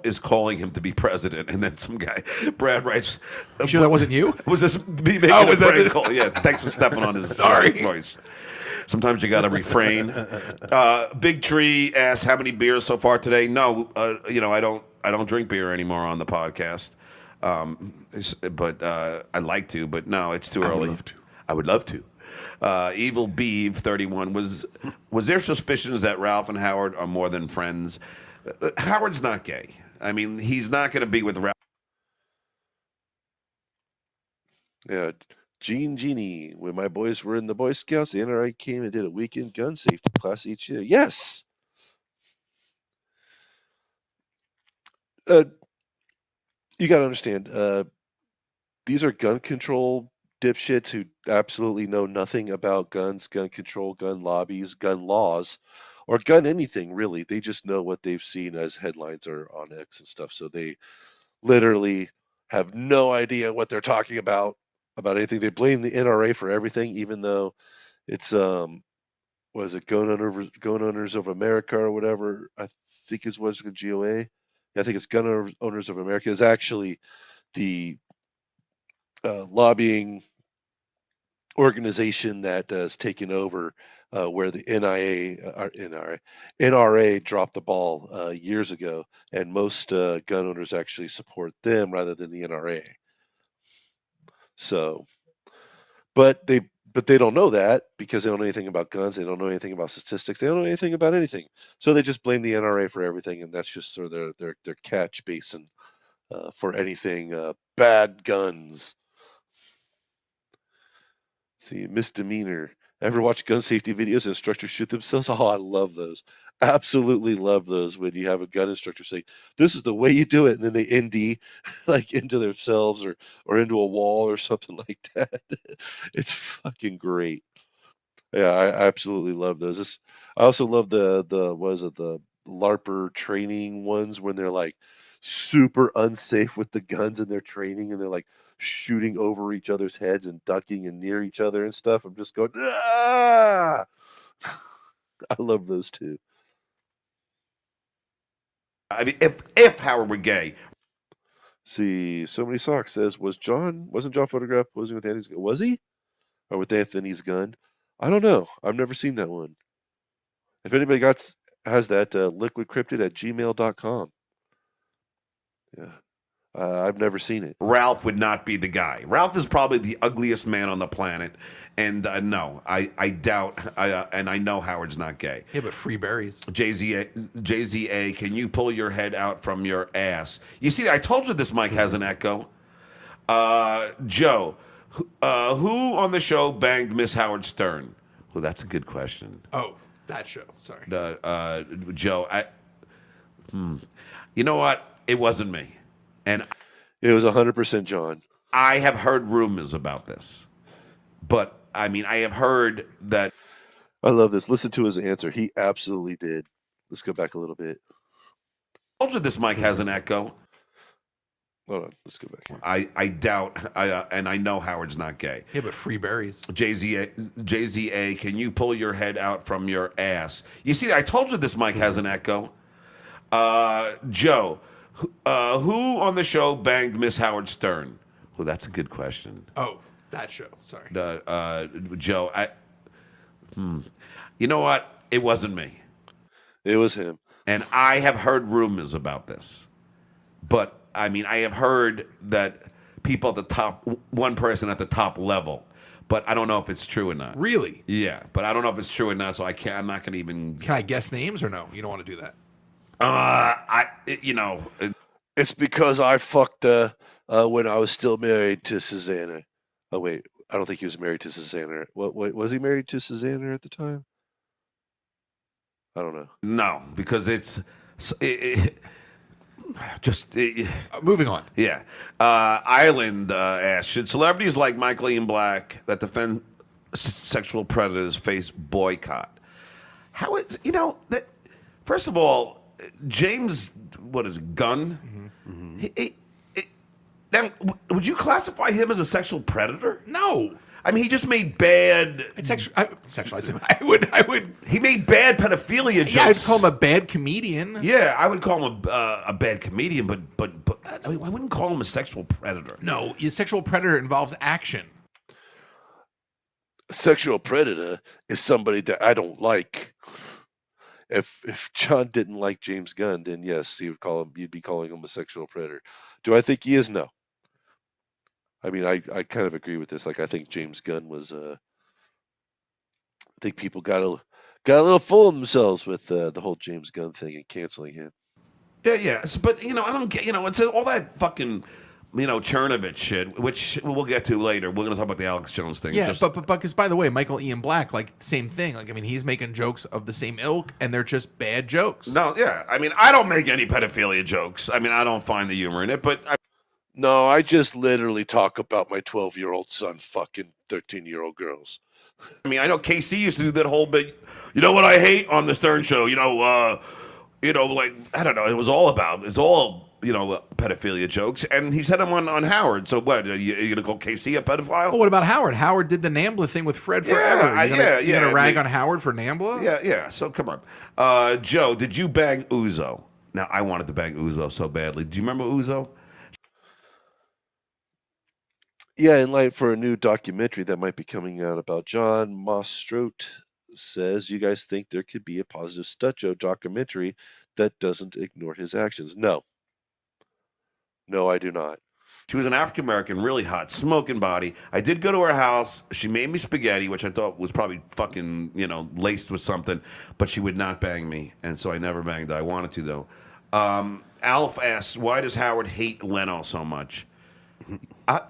is calling him to be president, and then some guy, Brad writes. You sure that wasn't you? Was this me making Oh, a was that prank the- call? Yeah, thanks for stepping on his Sorry. voice. Sometimes you got to refrain. Big Tree asks, "How many beers so far today?" No, I don't drink beer anymore on the podcast. But I'd like to, but no, it's too early. love to. I would love to. Evil Beeve 31 was there suspicions that Ralph and Howard are more than friends? Howard's not gay. I mean, he's not going to be with Ralph. Yeah, Genie. When my boys were in the Boy Scouts, the NRA came and did a weekend gun safety class each year. Yes. You got to understand. These are gun control dipshits who absolutely know nothing about guns, gun control, gun lobbies, gun laws, or gun anything really. They just know what they've seen as headlines or on X and stuff. So they literally have no idea what they're talking about anything. They blame the NRA for everything, even though it's was it Gun Owners of America or whatever? I think it was GOA. I think it's Gun Owners of America is actually the lobbying organization that has taken over where the NRA dropped the ball years ago, and most gun owners actually support them rather than the NRA. So, but they don't know that because they don't know anything about guns. They don't know anything about statistics. They don't know anything about anything. So they just blame the NRA for everything, and that's just sort of their catch basin for anything bad guns. See, misdemeanor. Ever watch gun safety videos and instructors shoot themselves? Oh, I love those. Absolutely love those when you have a gun instructor say, this is the way you do it. And then they ND like into themselves or into a wall or something like that. It's fucking great. Yeah, I absolutely love those. I also love the LARPer training ones when they're like super unsafe with the guns in their training and they're like shooting over each other's heads and ducking and near each other and stuff. I'm just going, ah! I love those too. I mean, if Howard were gay. See, so many socks says, wasn't John photographed posing with Anthony's gun? Was he? Or with Anthony's gun? I don't know. I've never seen that one. If anybody has that, liquidcryptid@gmail.com. Yeah. I've never seen it. Ralph would not be the guy. Ralph is probably the ugliest man on the planet. And no, I doubt, and I know Howard's not gay. Yeah, but free berries. JZA, can you pull your head out from your ass? You see, I told you this mic has an echo. Joe, who on the show banged Miss Howard Stern? Well, that's a good question. Oh, that show. Sorry. Joe, you know what? It wasn't me. And it was 100% John. I have heard rumors about this. But, I mean, I have heard that. I love this. Listen to his answer. He absolutely did. Let's go back a little bit. I told you this mic has an echo. Hold on. Let's go back. I doubt, and I know Howard's not gay. Yeah, but free berries. JZA, can you pull your head out from your ass? You see, I told you this mic has an echo. Joe, who on the show banged Miss Howard Stern? Well, that's a good question. Oh, that show. Sorry. Joe, you know what? It wasn't me. It was him. And I have heard rumors about this. But, I mean, I have heard that people at the top, one person at the top level, but I don't know if it's true or not. Really? Yeah, but I don't know if it's true or not, so I'm not going to even. Can I guess names or no? You don't want to do that. It's because I fucked when I was still married to Susanna. Oh wait, I don't think he was married to Susanna. What was he married to Susanna at the time? I don't know. No, because it's moving on. Yeah, Ireland asked, should celebrities like Michael Ian Black that defend sexual predators face boycott? How is that? First of all. James, what is it, Gunn? Mm-hmm. Now, would you classify him as a sexual predator? No. I mean, he just made bad. Sexualize him. I would. He made bad pedophilia jokes. Yeah, I'd call him a bad comedian. Yeah, I would call him a bad comedian, but I mean, I wouldn't call him a sexual predator. No, a sexual predator involves action. A sexual predator is somebody that I don't like. If John didn't like James Gunn, then yes, you'd be calling him a sexual predator. Do I think he is? No. I mean, I kind of agree with this. Like, I think James Gunn was I think people got a little full of themselves with the whole James Gunn thing and canceling him. Yeah. But I don't get. It's all that fucking. Chernovich shit, which we'll get to later. We're going to talk about the Alex Jones thing. Yeah, but because by the way, Michael Ian Black, like same thing. Like he's making jokes of the same ilk, and they're just bad jokes. No, yeah. I don't make any pedophilia jokes. I don't find the humor in it, but No, I just literally talk about my 12-year-old son fucking 13-year-old girls. I know KC used to do that whole bit. You know what I hate on the Stern Show? Like I don't know. It's all pedophilia jokes, and he said them on Howard. So what? Are you gonna call KC a pedophile? Oh, what about Howard? Howard did the Nambla thing with Fred forever. You gonna rag on Howard for Nambla? Yeah. So come on, Joe. Did you bang Uzo? Now I wanted to bang Uzo so badly. Do you remember Uzo? Yeah, in light for a new documentary that might be coming out about John Mostrote says, you guys think there could be a positive Stutjo documentary that doesn't ignore his actions? No, I do not. She was an African American, really hot, smoking body. I did go to her house. She made me spaghetti, which I thought was probably fucking, laced with something, but she would not bang me, and so I never banged her. I wanted to, though. Alf asks, why does Howard hate Leno so much? I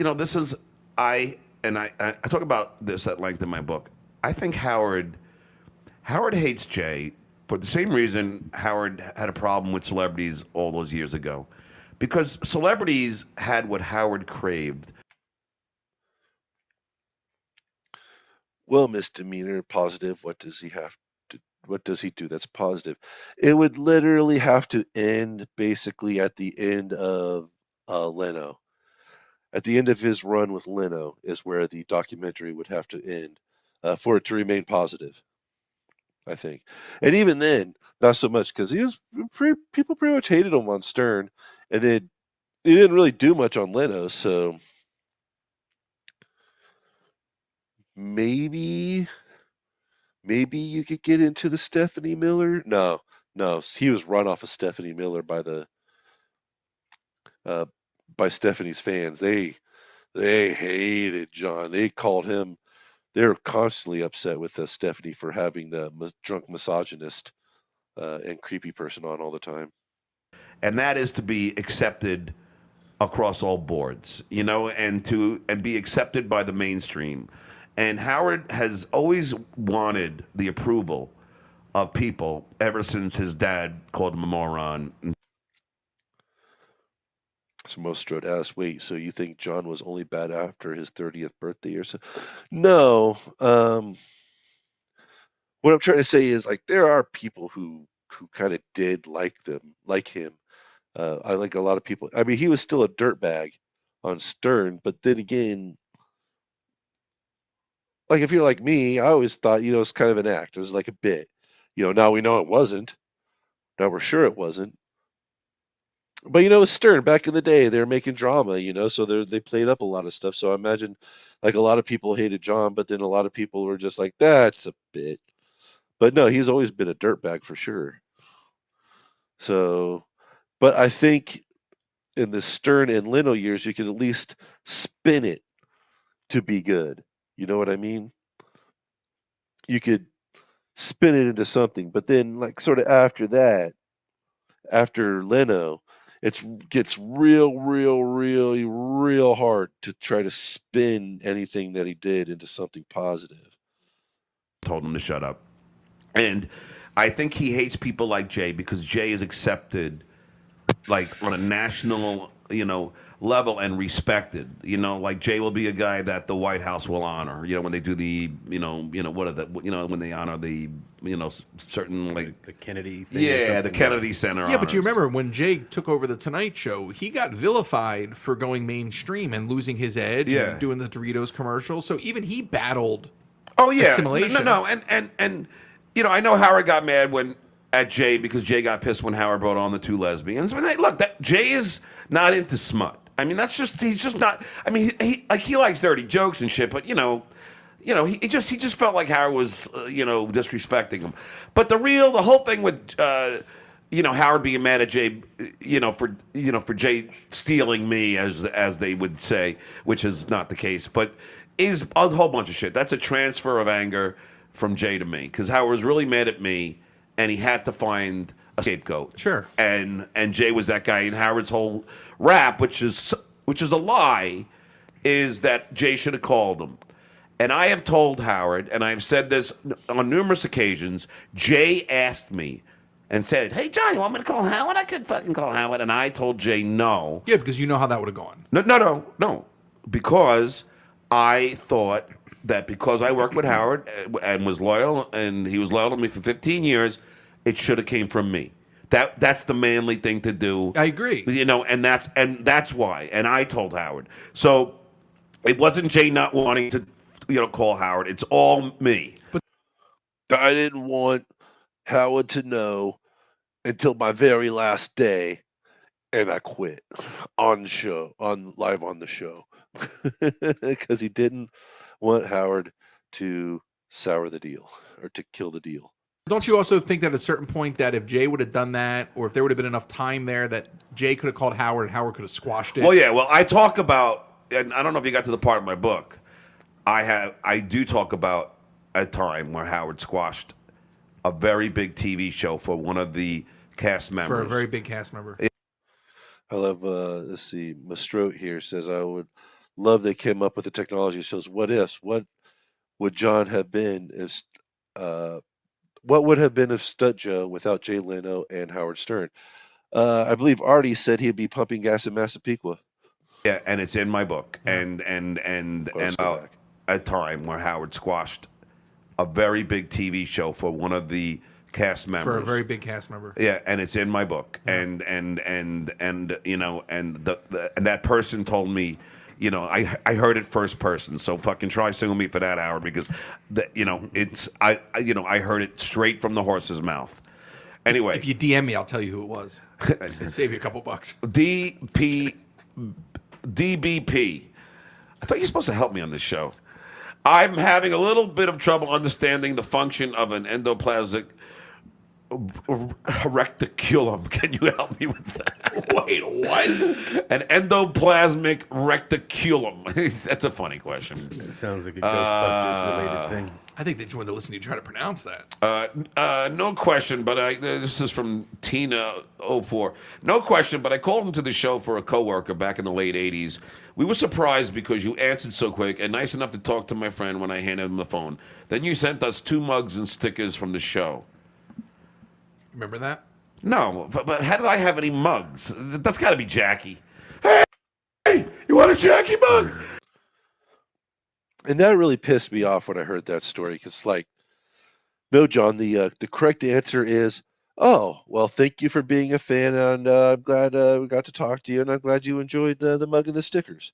talk about this at length in my book. I think Howard hates Jay for the same reason Howard had a problem with celebrities all those years ago. Because celebrities had what Howard craved. Well, misdemeanor, positive, what does he do that's positive? It would literally have to end basically at the end of Leno. At the end of his run with Leno is where the documentary would have to end for it to remain positive, I think. And even then, not so much, because people pretty much hated him on Stern, and then he didn't really do much on Leno, so maybe you could get into the Stephanie Miller. No, he was run off of Stephanie Miller by Stephanie's fans. They hated John. They called him. They were constantly upset with Stephanie for having the drunk misogynist and creepy person on all the time. And that is to be accepted across all boards, and be accepted by the mainstream. And Howard has always wanted the approval of people ever since his dad called him a moron. So Mostrode asks, wait, so you think John was only bad after his 30th birthday or so? No. What I'm trying to say is, like, there are people who kind of did like him. I like a lot of people. I mean, he was still a dirtbag on Stern, but then again, like, if you're like me, I always thought, it's kind of an act. It was like a bit. Now we know it wasn't. Now we're sure it wasn't. But it's Stern. Back in the day, they were making drama, so they played up a lot of stuff. So I imagine, like, a lot of people hated John, but then a lot of people were just like, that's a bit. But no, he's always been a dirtbag for sure. So, but I think in the Stern and Leno years, you could at least spin it to be good. You know what I mean? You could spin it into something, but then, like, sort of after that, after Leno, it gets real hard to try to spin anything that he did into something positive. Told him to shut up. And I think he hates people like Jay because Jay is accepted, like, on a national, level and respected. Like, Jay will be a guy that the White House will honor. When they do the, when they honor the, certain, like the Kennedy thing. Yeah, the Kennedy Center. Yeah, but you remember when Jay took over the Tonight Show, he got vilified for going mainstream and losing his edge and doing the Doritos commercial. So even he battled. Oh yeah, assimilation. No, and I know Howard got mad at Jay because Jay got pissed when Howard brought on the two lesbians. But look, Jay is not into smut. I mean, he's just not. I mean, he likes dirty jokes and shit, but he just felt like Howard was disrespecting him. But the whole thing with Howard being mad at Jay, for Jay stealing me, as they would say, which is not the case, but is a whole bunch of shit. That's a transfer of anger from Jay to me because Howard was really mad at me, and he had to find a scapegoat. Sure. And Jay was that guy. And Howard's whole rap, which is a lie, is that Jay should have called him. And I have told Howard, and I've said this on numerous occasions. Jay asked me and said, "Hey, John, you want me to call Howard? I could fucking call Howard." And I told Jay no. Yeah, because you know how that would have gone. No. Because I thought that because I worked with Howard and was loyal, and he was loyal to me for 15 years, it should have came from me. That's the manly thing to do. I agree. You know, and that's why. And I told Howard. So it wasn't Jay not wanting to, call Howard. It's all me. But I didn't want Howard to know until my very last day, and I quit on the show, live on the show, because he didn't want Howard to sour the deal or to kill the deal. Don't you also think that at a certain point that if Jay would have done that, or if there would have been enough time there, that Jay could have called Howard and Howard could have squashed it? Well, yeah. Well, I talk about, and I don't know if you got to the part of my book. I do talk about a time where Howard squashed a very big TV show for one of the cast members. For a very big cast member. I love, let's see, Mastrote here says, I would love they came up with the technology that shows what ifs. What would John have been if, what would have been if Stunt Joe without Jay Leno and Howard Stern? I believe Artie said he'd be pumping gas in Massapequa. Yeah, and it's in my book. And a time where Howard squashed a very big TV show for one of the cast members. For a very big cast member. Yeah, and it's in my book. Yeah. And that person told me, I heard it first person. So fucking try suing me for that, Howard, because I heard it straight from the horse's mouth. Anyway, if you DM me, I'll tell you who it was. Save you a couple bucks. DBP. I thought you were supposed to help me on this show. I'm having a little bit of trouble understanding the function of an endoplasmic reticulum. Can you help me with that? Wait, what? An endoplasmic reticulum. That's a funny question. It sounds like a Ghostbusters-related thing. I think they just wanted to listen to you try to pronounce that. No question, but this is from Tina04. No question, but I called into the show for a coworker back in the late 80s. We were surprised because you answered so quick and nice enough to talk to my friend when I handed him the phone. Then you sent us 2 mugs and stickers from the show. Remember that? No, but how did I have any mugs? That's got to be Jackie. Hey, you want a Jackie mug? And that really pissed me off when I heard that story, because, no, John, the correct answer is, oh, well, thank you for being a fan, and I'm glad we got to talk to you, and I'm glad you enjoyed the mug and the stickers.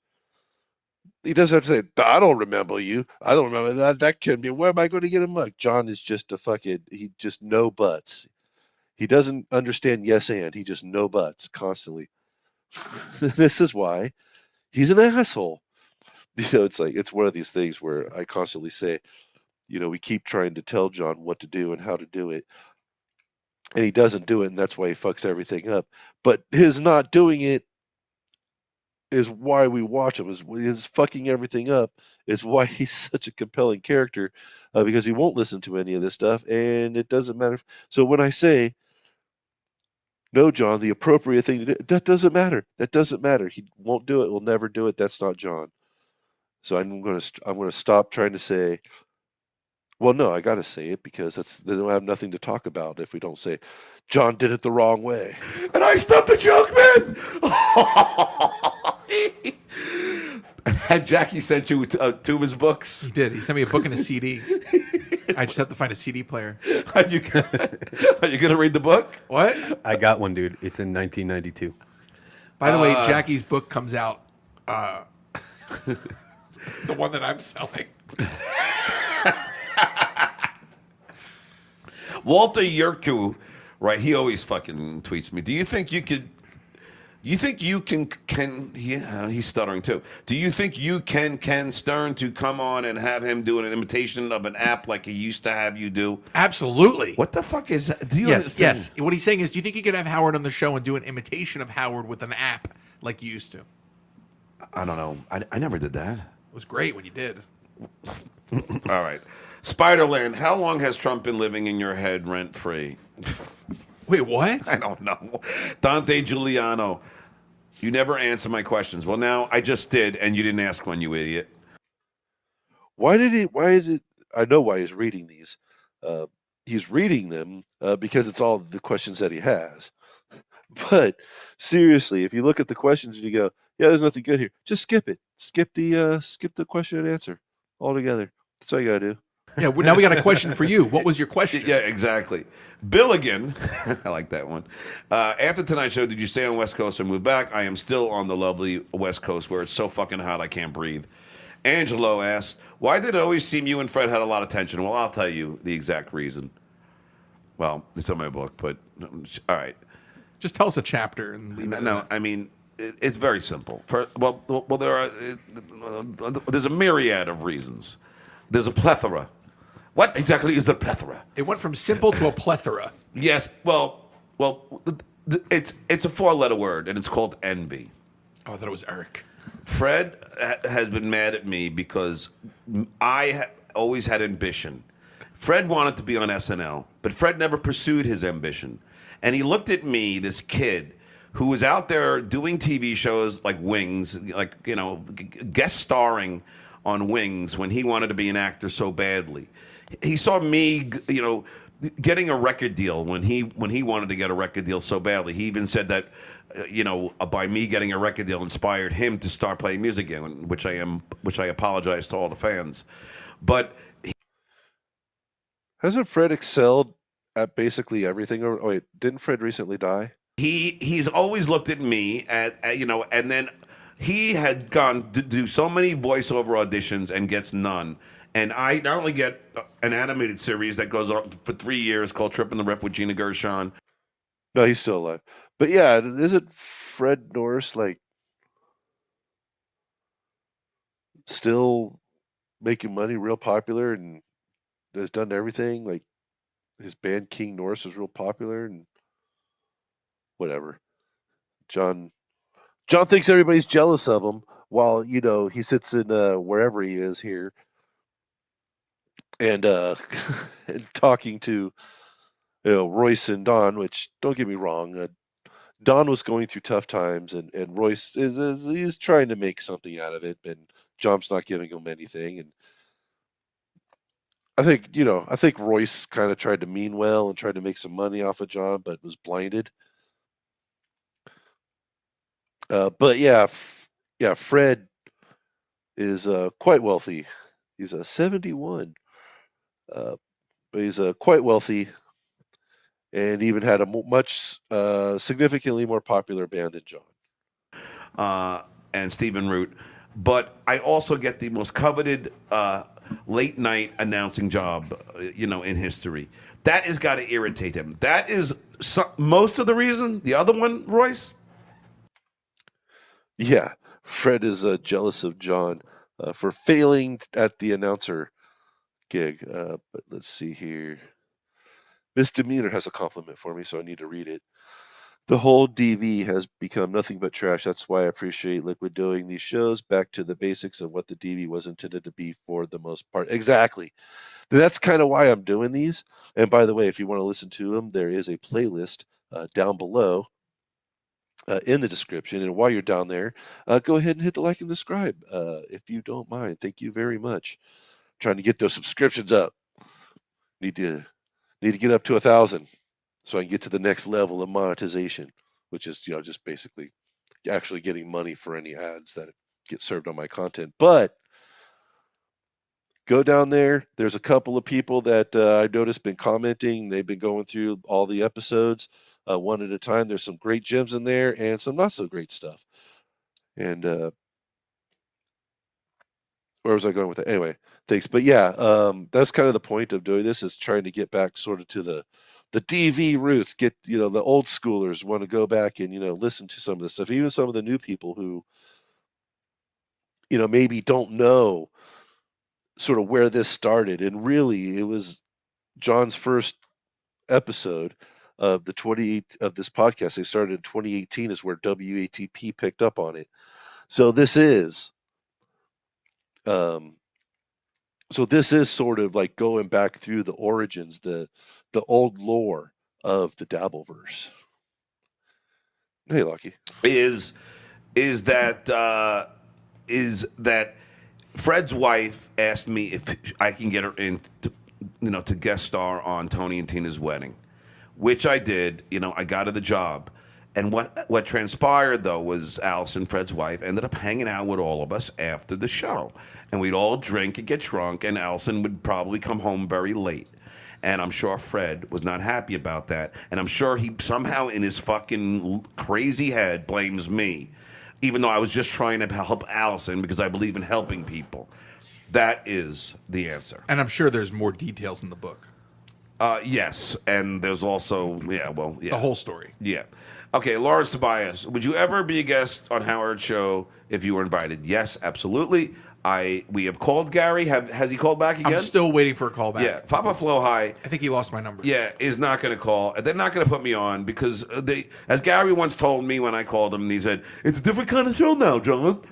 He doesn't have to say, I don't remember you. I don't remember that. That can't be. Where am I going to get a mug? John is just he just no buts. He doesn't understand yes and. He just no buts constantly. This is why he's an asshole. It's one of these things where I constantly say, we keep trying to tell John what to do and how to do it. And he doesn't do it, and that's why he fucks everything up. But his not doing it is why we watch him. His fucking everything up is why he's such a compelling character, because he won't listen to any of this stuff, and it doesn't matter. So when I say, no, John, the appropriate thing to do, that doesn't matter. That doesn't matter. He won't do it. Will never do it. That's not John. So I'm going to stop trying to say, well, no, I got to say it, because they don't have nothing to talk about if we don't say, John did it the wrong way. And I stopped the joke, man. Had Jackie sent you 2 of his books? He did. He sent me a book and a CD. I just have to find a CD player. Are you going to read the book? What? I got one, dude. It's in 1992. By the way, Jackie's book comes out, the one that I'm selling. Walter Yurku, right? He always fucking tweets me. Do you think you could? You think you can? He's stuttering too. Do you think you can Stern to come on and have him do an imitation of an app like he used to have you do? Absolutely. What the fuck is that? Do you yes, understand? yes. What he's saying is, do you think you could have Howard on the show and do an imitation of Howard with an app like you used to? I don't know. I never did that. It was great when you did. All right. Spiderland, how long has Trump been living in your head rent free? Wait, what? I don't know. Dante Giuliano, you never answer my questions. Well, now I just did, and you didn't ask one, you idiot. Why is it? I know why he's reading these. He's reading them because it's all the questions that he has. But seriously, if you look at the questions and you go, "Yeah, there's nothing good here," just skip it. Skip the question and answer altogether. That's all you gotta do. Yeah, now we got a question for you. What was your question? Yeah, exactly. Billigan, I like that one. After tonight's show, did you stay on West Coast or move back? I am still on the lovely West Coast where it's so fucking hot I can't breathe. Angelo asks, why did it always seem you and Fred had a lot of tension? Well, I'll tell you the exact reason. Well, it's in my book, but all right. Just tell us a chapter and leave it. No, I mean, it's very simple. There's a myriad of reasons. There's a plethora. What exactly is a plethora? It went from simple to a plethora. Yes, well, it's a 4-letter word, and it's called envy. Oh, I thought it was Eric. Fred has been mad at me because I always had ambition. Fred wanted to be on SNL, but Fred never pursued his ambition. And he looked at me, this kid, who was out there doing TV shows like Wings, like, you know, guest starring on Wings when he wanted to be an actor so badly. He saw me, you know, getting a record deal when he wanted to get a record deal so badly. He even said that, you know, by me getting a record deal inspired him to start playing music again, which I apologize to all the fans. But Hasn't Fred excelled at basically everything? Oh wait, didn't Fred recently die? he's always looked at me at you know, and then he had gone to do so many voiceover auditions and gets none. And I not only get an animated series that goes on for 3 years called Trip in the Riff with Gina Gershon. No, he's still alive. But yeah, isn't Fred Norris like still making money, real popular, and has done everything? Like his band King Norris was real popular, and whatever. John thinks everybody's jealous of him, while you know he sits in wherever he is here, and and talking to Royce and Don. Which, don't get me wrong, Don was going through tough times, and Royce he's trying to make something out of it, and John's not giving him anything. And I think Royce kind of tried to mean well and tried to make some money off of John, but was blinded. But yeah, Fred is quite wealthy. He's 71, but he's quite wealthy, and even had a much significantly more popular band than John. And Stephen Root. But I also get the most coveted late night announcing job, you know, in history. That has got to irritate him. That is most of the reason. The other one, Royce? Yeah, Fred is jealous of John for failing at the announcer gig. But let's see here. Misdemeanor has a compliment for me, so I need to read it. The whole DV has become nothing but trash. That's why I appreciate Liquid doing these shows. Back to the basics of what the DV was intended to be for the most part. Exactly. That's kind of why I'm doing these. And by the way, if you want to listen to them, there is a playlist down below in the description. And while you're down there, go ahead and hit the like and subscribe if you don't mind. Thank you very much. Trying to get those subscriptions up. Need to get up to 1,000. So I can get to the next level of monetization, which is, just basically actually getting money for any ads that get served on my content. But go down there. There's a couple of people that I noticed been commenting. They've been going through all the episodes one at a time. There's some great gems in there and some not so great stuff. And where was I going with that? Anyway, thanks. But yeah, that's kind of the point of doing this, is trying to get back sort of to the DV roots. Get, the old schoolers want to go back and, listen to some of this stuff. Even some of the new people who, maybe don't know sort of where this started. And really, it was John's first episode of this podcast. They started in 2018 is where WATP picked up on it. So this is sort So this is sort of like going back through the origins, the old lore of the Dabbleverse. Hey, Lucky. Is that Fred's wife asked me if I can get her in to guest star on Tony and Tina's wedding, which I did. I got her the job. And what transpired, though, was Allison, Fred's wife, ended up hanging out with all of us after the show. And we'd all drink and get drunk, and Allison would probably come home very late. And I'm sure Fred was not happy about that. And I'm sure he somehow in his fucking crazy head blames me, even though I was just trying to help Allison because I believe in helping people. That is the answer. And I'm sure there's more details in the book. Yes. And there's also, the whole story. Yeah. Okay, Lawrence Tobias, would you ever be a guest on Howard's show if you were invited? Yes, absolutely. We have called Gary. Has he called back again? I'm still waiting for a call back. Yeah, Papa Flow High. I think he lost my number. Yeah, is not going to call. They're not going to put me on because as Gary once told me when I called him, he said, "It's a different kind of show now, John."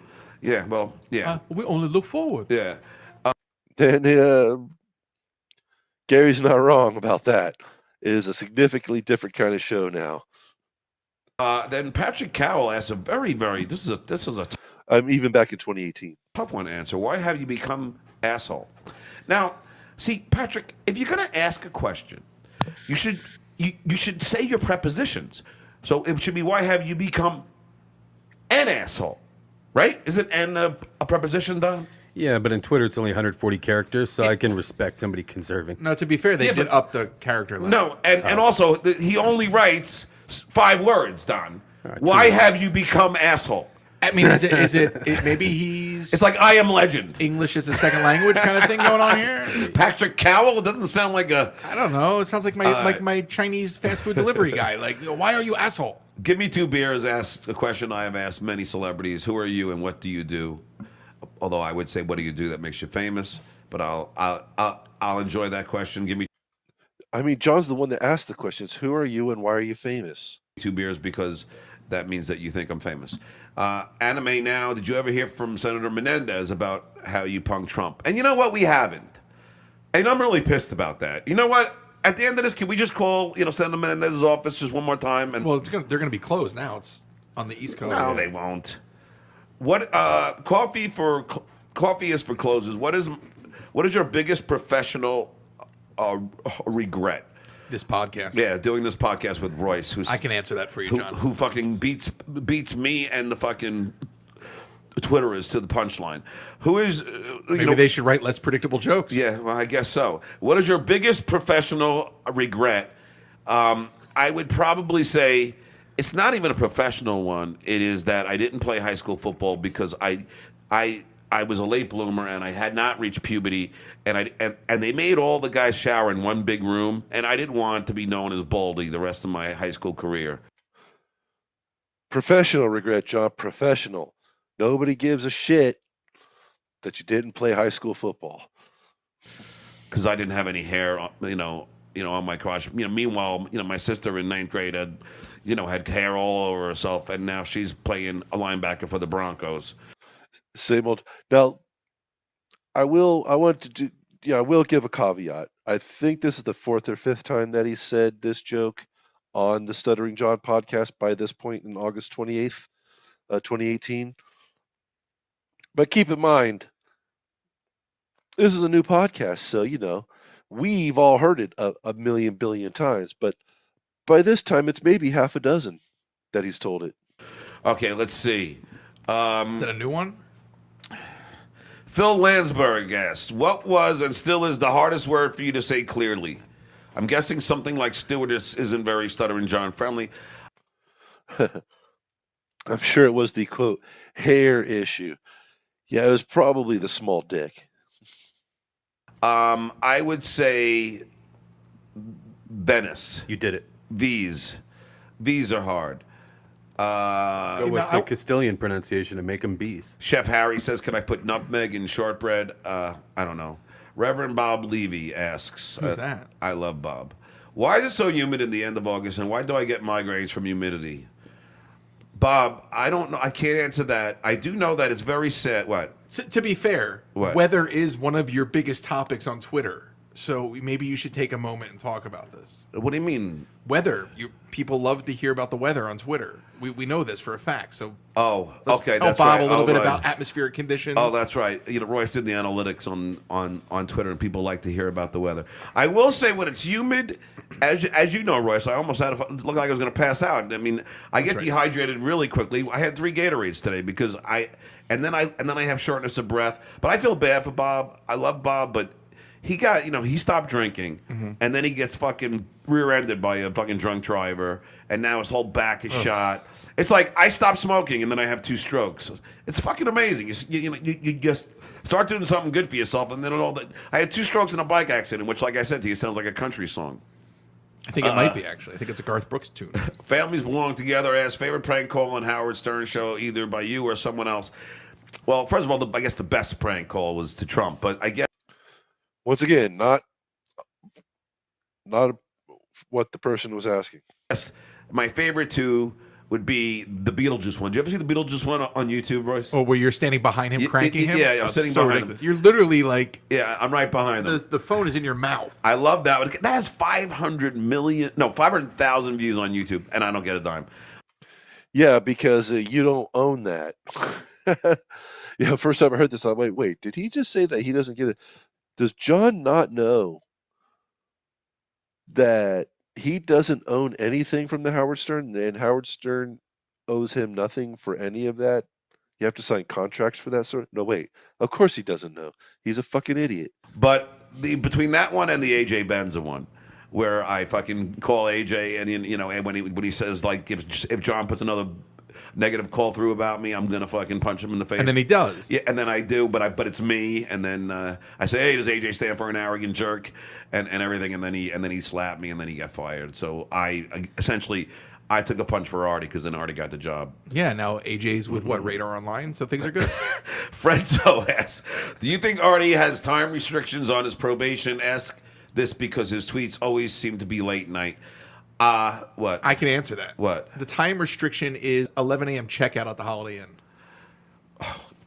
Yeah, well, yeah. We only look forward. Yeah. Then Gary's not wrong about that. It is a significantly different kind of show now. Then Patrick Cowell asks a very, very. This is a. Even back in 2018. Tough one to answer. Why have you become asshole? Now, see, Patrick, if you're going to ask a question, you should say your prepositions. So it should be, why have you become an asshole? Right? Isn't an a preposition, Don? Yeah, but in Twitter it's only 140 characters, so I can respect somebody conserving. No, to be fair, they did up the character limit. No, and also he only writes 5 words, Don. Right, why have you become asshole? I mean, is it maybe he's... It's like I Am Legend. English as a second language kind of thing going on here? Patrick Cowell? It doesn't sound like a... I don't know. It sounds like my Chinese fast food delivery guy. Like, why are you asshole? Give Me 2 Beers asked a question I have asked many celebrities. Who are you and what do you do? Although I would say, what do you do that makes you famous? But I'll enjoy that question. Give me... I mean, John's the one that asked the questions. Who are you and why are you famous? 2 beers because that means that you think I'm famous. Anime Now, did you ever hear from Senator Menendez about how you punked Trump? And you know what? We haven't. And I'm really pissed about that. You know what? At the end of this, can we just call Senator Menendez's office just one more time? And well, they're going to be closed now. It's on the East Coast. No, they won't. What coffee is for closers. What is your biggest professional regret? This podcast. Yeah, doing this podcast with Royce. I can answer that for you, John. Who fucking beats me and the fucking Twitterers to the punchline. Who is... Maybe they should write less predictable jokes. Yeah, well, I guess so. What is your biggest professional regret? I would probably say it's not even a professional one. It is that I didn't play high school football because I was a late bloomer and I had not reached puberty, and they made all the guys shower in one big room, and I didn't want to be known as Baldy the rest of my high school career. Professional regret, John. Professional. Nobody gives a shit that you didn't play high school football. Because I didn't have any hair, on my crotch. Meanwhile, my sister in 9th grade had hair all over herself, and now she's playing a linebacker for the Broncos. Same old. Now, I will give a caveat. I think this is the 4th or 5th time that he said this joke on the Stuttering John podcast by this point in August 28th, 2018. But keep in mind, this is a new podcast, so, we've all heard it a million billion times, but by this time, it's maybe half a dozen that he's told it. Okay, let's see. Is that a new one? Phil Landsberg asked, what was and still is the hardest word for you to say clearly? I'm guessing something like stewardess isn't very Stuttering John friendly. I'm sure it was the, quote, hair issue. Yeah, it was probably the small dick. I would say Venice. You did it. V's are hard. Go with the Castilian pronunciation and make them B's. Chef Harry says, can I put nutmeg in shortbread? I don't know. Reverend Bob Levy asks. Who's that? I love Bob. Why is it so humid in the end of August, and why do I get migraines from humidity? Bob, I don't know. I can't answer that. I do know that it's very sad. What? To be fair, What? weather is one of your biggest topics on Twitter. So maybe you should take a moment and talk about this. What do you mean? Weather. People love to hear about the weather on Twitter. We know this for a fact. So Oh, let's okay. tell That's Bob right. a little bit right. about atmospheric conditions. Oh, that's right. Royce did the analytics on Twitter, and people like to hear about the weather. I will say, when it's humid, as you know, Royce, I almost had looked like I was going to pass out. I mean, I get dehydrated really quickly. I had 3 Gatorades today because I have shortness of breath. But I feel bad for Bob. I love Bob, but he got, he stopped drinking, and then he gets fucking rear-ended by a fucking drunk driver, and now his whole back is shot. It's like I stopped smoking, and then I have 2 strokes. It's fucking amazing. You just start doing something good for yourself, and then I had 2 strokes in a bike accident, which, like I said to you, sounds like a country song. I think it might be, actually. I think it's a Garth Brooks tune. Families belong together as favorite prank call on Howard Stern show, either by you or someone else. Well, first of all, I guess the best prank call was to Trump, but I guess. Once again, not what the person was asking. Yes, my favorite 2 would be the Beetlejuice one. Did you ever see the Beetlejuice one on YouTube, Royce? Oh, where you're standing behind him, cranking him? Yeah, I'm That's sitting so behind ridiculous. him. You're literally like... Yeah, I'm right behind him. The phone is in your mouth. I love that one. That has 500,000 views on YouTube, and I don't get a dime. Yeah, because you don't own that. First time I heard this, I'm like, wait, did he just say that he doesn't get it? Does John not know that he doesn't own anything from the Howard Stern, and Howard Stern owes him nothing for any of that? You have to sign contracts for that sort of... No, wait. Of course he doesn't know. He's a fucking idiot. But between that one and the AJ Benza one, where I fucking call AJ, and and when he says, like, if John puts another negative call through about me, I'm gonna fucking punch him in the face. And then he does. Yeah, and then I do, but it's me. And then I say, hey, does AJ stand for an arrogant jerk, and everything? And then he slapped me, and then he got fired. So I essentially took a punch for Artie, because then Artie got the job. Yeah, now AJ's with Radar Online, so things are good. Fredzo asks, do you think Artie has time restrictions on his probation? Ask this because his tweets always seem to be late night. What? I can answer that. What? The time restriction is 11 a.m. checkout at the Holiday Inn.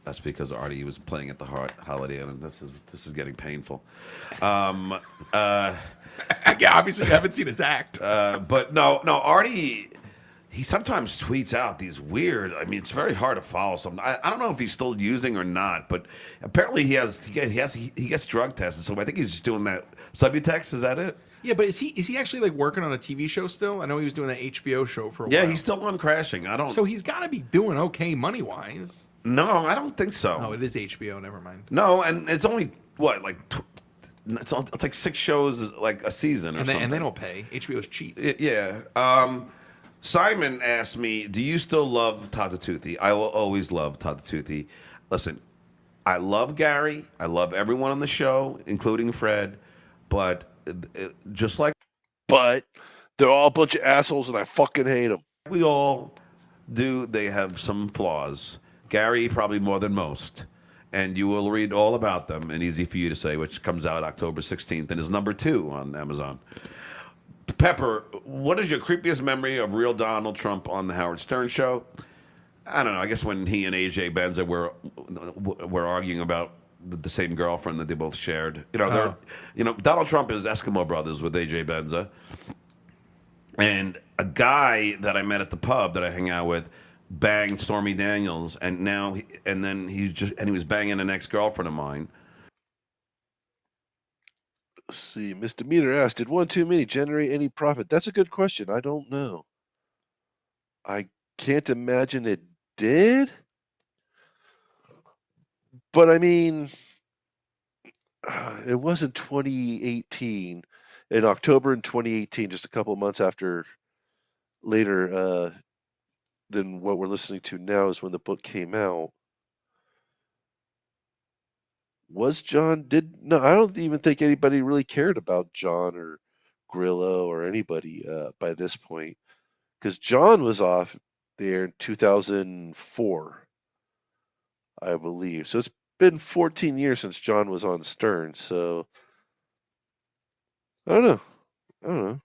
That's because Artie was playing at the Holiday Inn, and this is getting painful. Obviously, you haven't seen his act. But no, Artie, he sometimes tweets out these weird. I mean, it's very hard to follow. Something. I don't know if he's still using or not, but apparently he gets drug tested. So I think he's just doing that Subutex. Is that it? Yeah, but is he actually like working on a TV show still? I know he was doing that HBO show for a while. Yeah, he's still on Crashing. I don't. So he's got to be doing okay money wise. No, I don't think so. Oh, it is HBO. Never mind. No, and it's only it's like 6 shows like a season or something. And they don't pay. HBO's cheap. Yeah. Simon asked me, do you still love Tatatoothi? I will always love Tatatoothi. Listen, I love Gary. I love everyone on the show, including Fred. But just like... But they're all a bunch of assholes, and I fucking hate them. We all do. They have some flaws. Gary probably more than most. And you will read all about them in Easy For You To Say, which comes out October 16th and is number 2 on Amazon. Pepper, what is your creepiest memory of real Donald Trump on the Howard Stern show? I don't know. I guess when he and AJ Benza were arguing about the same girlfriend that they both shared. Donald Trump is Eskimo brothers with AJ Benza. And a guy that I met at the pub that I hang out with banged Stormy Daniels, and he was banging an ex-girlfriend of mine. Let's see. Mr. Meter asked, did One Too Many generate any profit? That's a good question. I don't know. I can't imagine it did. But I mean, it wasn't 2018. In October in 2018, just a couple of months later than what we're listening to now is when the book came out. No, I don't even think anybody really cared about John or Grillo or anybody by this point, because John was off there in 2004, I believe. So it's been 14 years since John was on Stern. So I don't know.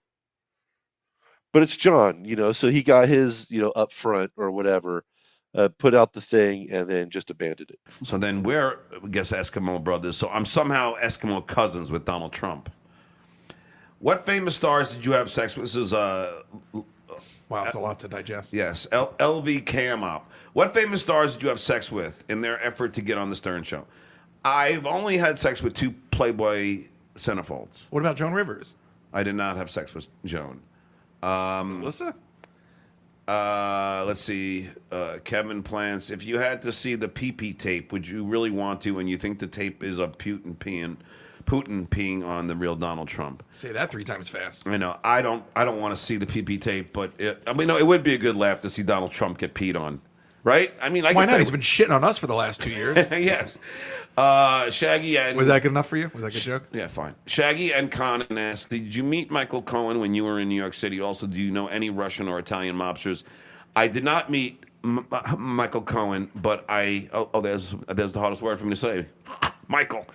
But it's John, so he got his, up front or whatever. put out the thing, and then just abandoned it. So then we're, I guess, Eskimo brothers. So I'm somehow Eskimo cousins with Donald Trump. What famous stars did you have sex with? This is Wow, it's a lot to digest. yes, LV Camop. What famous stars did you have sex with in their effort to get on the Stern Show? I've only had sex with 2 Playboy centerfolds. What about Joan Rivers? I did not have sex with Joan. Melissa? Let's see. Kevin Plants. If you had to see the pee-pee tape, would you really want to? And you think the tape is of Putin peeing on the real Donald Trump? Say that 3 times fast. I know. I don't want to see the pee-pee tape, but no, it would be a good laugh to see Donald Trump get peed on, right? I mean, like Why I not? said, He's been shitting on us for the last 2 years. yes. Shaggy and Was that good enough for you? Was that a good joke? yeah, fine. Shaggy and Conan asked, did you meet Michael Cohen when you were in New York City? Also, do you know any Russian or Italian mobsters? I did not meet Michael Cohen, but there's the hardest word for me to say, Michael.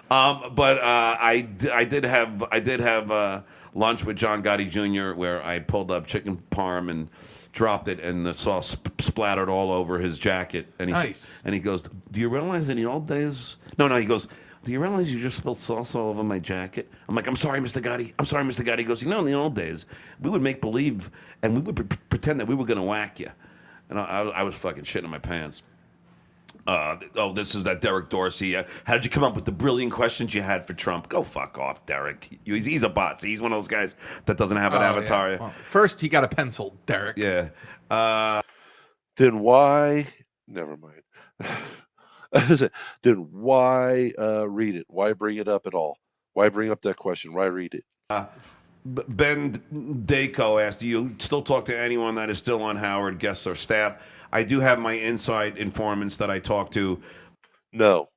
But I did have lunch with John Gotti Jr. where I pulled up chicken parm and dropped it, and the sauce splattered all over his jacket. And Nice. And he goes, "Do you realize in the old days?" No. He goes, "Do you realize you just spilled sauce all over my jacket?" I'm like, "I'm sorry, Mr. Gotti. I'm sorry, Mr. Gotti." He goes, "You know, in the old days, we would make believe and we would pretend that we were going to whack you." And I was fucking shitting my pants. This is that Derek Dorsey. How did you come up with the brilliant questions you had for Trump? Go fuck off, Derek. He's a bot. See, he's one of those guys that doesn't have an avatar. Yeah. Well, first, he got a pencil, Derek. Yeah. Then why? Never mind. Then why read it? Why bring it up at all? Why bring up that question? Why read it? Ben Dako asked, do you still talk to anyone that is still on Howard, guests or staff? I do have my inside informants that I talk to. No,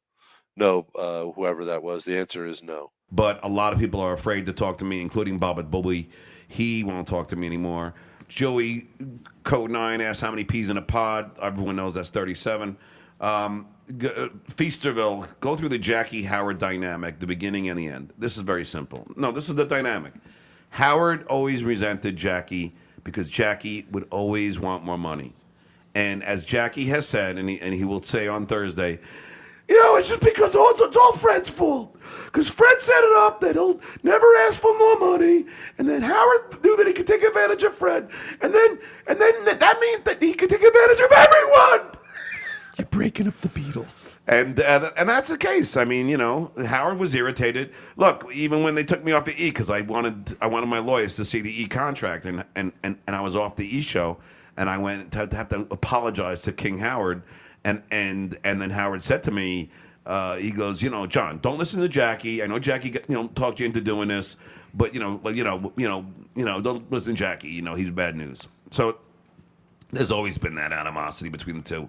whoever that was, the answer is no. But a lot of people are afraid to talk to me, including Baba Booey. He won't talk to me anymore. Joey Code 9 asked how many peas in a pod. Everyone knows that's 37. Feasterville, go through the Jackie Howard dynamic, the beginning and the end. This is very simple. No, this is the dynamic. Howard always resented Jackie because Jackie would always want more money. And as Jackie has said, and he will say on Thursday, it's just because it's all Fred's fault. Because Fred set it up that he'll never ask for more money, and then Howard knew that he could take advantage of Fred, and then that means that he could take advantage of everyone. You're breaking up the Beatles. And that's the case. I mean, Howard was irritated. Look, even when they took me off the E, because I wanted my lawyers to see the E contract, and I was off the E show. And I went to have to apologize to King Howard, and then Howard said to me, he goes, John, don't listen to Jackie. I know Jackie, talked you into doing this, but don't listen to Jackie. He's bad news. So there's always been that animosity between the two.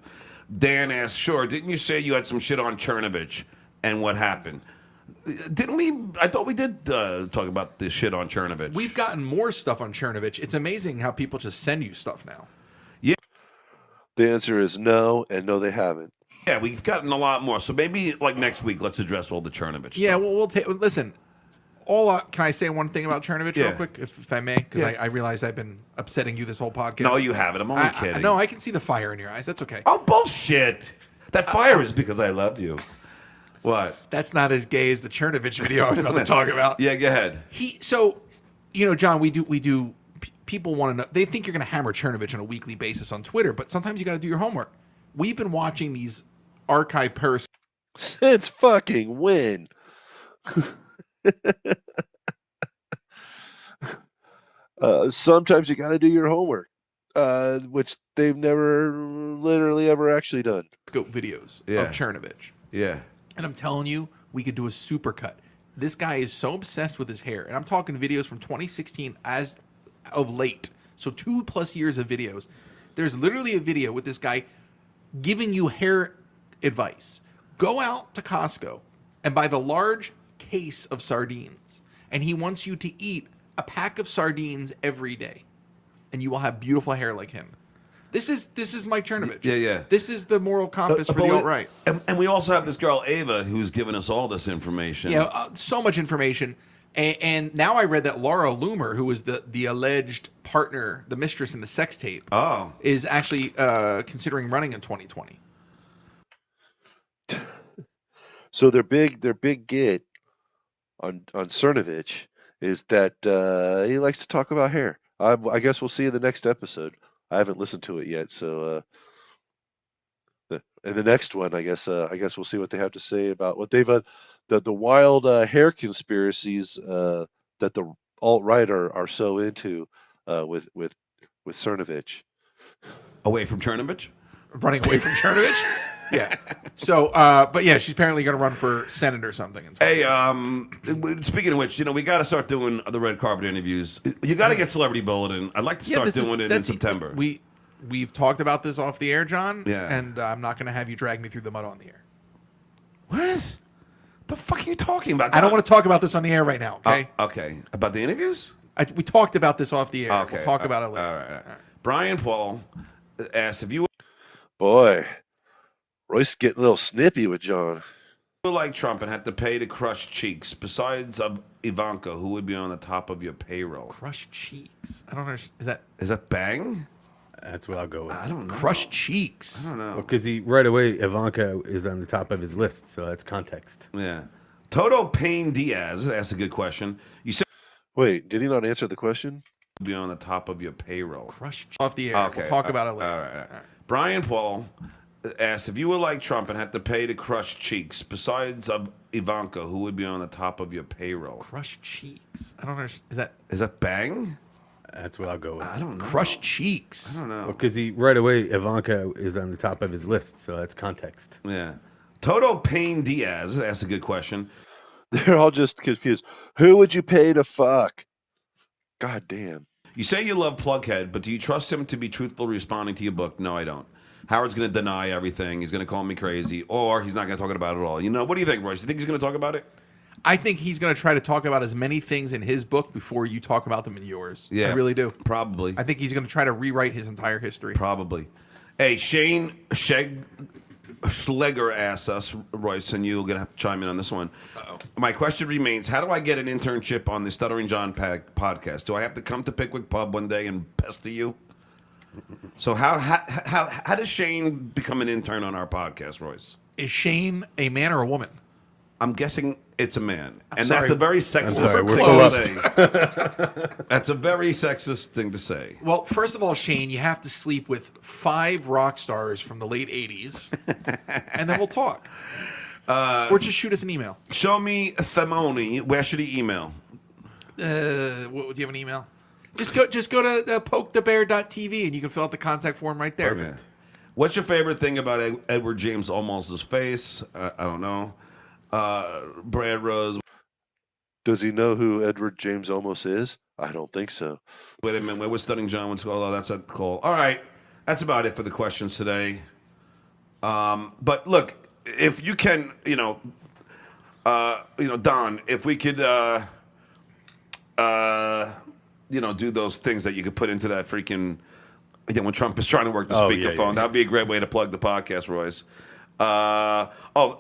Dan asked, sure, didn't you say you had some shit on Chernovich, and what happened? Didn't we? I thought we did talk about this shit on Chernovich. We've gotten more stuff on Chernovich. It's amazing how people just send you stuff now. Yeah. The answer is no, and no, they haven't. Yeah, we've gotten a lot more. So maybe like next week, let's address all the Chernovich Yeah, stuff. well, we'll take. Listen, can I say one thing about Chernovich real quick, if I may? Because I realize I've been upsetting you this whole podcast. No, you haven't. I'm only kidding. No, I can see the fire in your eyes. That's okay. Oh, bullshit. That fire is because I love you. What? That's not as gay as the Chernovich video I was about to talk about. Yeah, go ahead. John, we do. People want to know. They think you're going to hammer Chernovich on a weekly basis on Twitter, but sometimes you got to do your homework. We've been watching these archive periscopes. Since fucking when? Sometimes you got to do your homework, which they've never literally ever actually done. Videos of Chernovich. Yeah. And I'm telling you, we could do a supercut. This guy is so obsessed with his hair. And I'm talking videos from 2016 as of late. So 2+ years of videos. There's literally a video with this guy giving you hair advice. Go out to Costco and buy the large case of sardines. And he wants you to eat a pack of sardines every day. And you will have beautiful hair like him. This is Mike Chernovich. Yeah. This is the moral compass for the alt-right. And we also have this girl, Ava, who's given us all this information. Yeah, so much information. And now I read that Laura Loomer, who was the alleged partner, the mistress in the sex tape, is actually considering running in 2020. So their big get on Cernovich is that he likes to talk about hair. I guess we'll see in the next episode. I haven't listened to it yet, so in the next one, I guess we'll see what they have to say about what they've the wild hair conspiracies that the alt-right are so into with Cernovich. Away from Chernovich? Running away from Chernovich? Yeah. So, but yeah, she's apparently going to run for Senate or something. Hey, speaking of which, we got to start doing the red carpet interviews. You got to get Celebrity Bulletin. I'd like to start doing it in September. We've talked about this off the air, John. Yeah. And I'm not going to have you drag me through the mud on the air. What? The fuck are you talking about? I don't want to talk about this on the air right now, okay? Okay. About the interviews? We talked about this off the air. Okay. We'll talk about it later. All right. Brian Paul asked if you Boy, Royce getting a little snippy with John. were like Trump and had to pay to crush cheeks, besides Ivanka, who would be on the top of your payroll? Crush cheeks. I don't understand. Is that bang? That's what I'll go with. I don't know. Crush cheeks? I don't know. Because right away, Ivanka is on the top of his list, so that's context. Yeah. Toto Payne Diaz asked a good question. You said Wait, did he not answer the question? be on the top of your payroll. Crush off the air. Okay. We'll talk about it later. All right. Brian Paul asked if you were like Trump and had to pay to crush cheeks, besides Ivanka, who would be on the top of your payroll? Crush cheeks. I don't understand. Is that bang? That's what I'll go with. I don't know. Crush cheeks? I don't know. Because right away, Ivanka is on the top of his list, so that's context. Yeah. Toto Payne Diaz asked a good question. They're all just confused. Who would you pay to fuck? God damn. You say you love Plughead, but do you trust him to be truthful responding to your book? No, I don't. Howard's going to deny everything. He's going to call me crazy, or he's not going to talk about it at all. What do you think, Royce? Do you think he's going to talk about it? I think he's going to try to talk about as many things in his book before you talk about them in yours. Yeah, I really do. Probably. I think he's going to try to rewrite his entire history. Probably. Hey, Shane Schleger asks us, Royce, and you're going to have to chime in on this one. Uh-oh. My question remains, how do I get an internship on the Stuttering John podcast? Do I have to come to Pickwick Pub one day and pester you? So how does Shane become an intern on our podcast, Royce? Is Shane a man or a woman? I'm guessing it's a man. And sorry. that's a very sexist sorry, we're thing to say. That's a very sexist thing to say. Well, first of all, Shane, you have to sleep with 5 rock stars from the late 80s, and then we'll talk. Or just shoot us an email. Show me Thamoni. Where should he email? Do you have an email? Just go to pokethebear.tv and you can fill out the contact form right there. Perfect. What's your favorite thing about Edward James Olmos's face? I don't know. Brad Rose. Does he know who Edward James Olmos is? I don't think so. Wait a minute. Where was Studying John? Oh, that's a call. All right. That's about it for the questions today. But look, if you can, Don, if we could, do those things that you could put into that freaking, when Trump is trying to work the speakerphone, that'd be a great way to plug the podcast, Royce.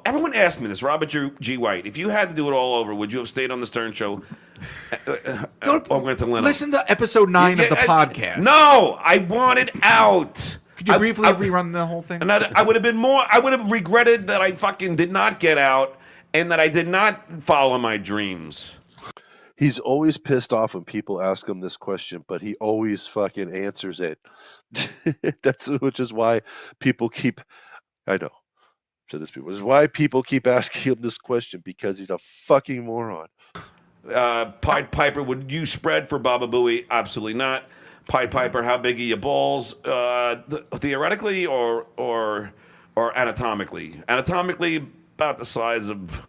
Everyone asked me this. Robert G. White, if you had to do it all over, would you have stayed on the Stern Show? Listen to episode 9 of the podcast. No, I want it out. Could you briefly rerun the whole thing? And I would have regretted that I fucking did not get out and that I did not follow my dreams. He's always pissed off when people ask him this question, but he always fucking answers it. Which is why people keep, I know. This is why people keep asking him this question, because he's a fucking moron. Pied Piper, would you spread for Baba Booey? Absolutely not. Pied Piper, how big are your balls? Theoretically or anatomically? Anatomically, about the size of.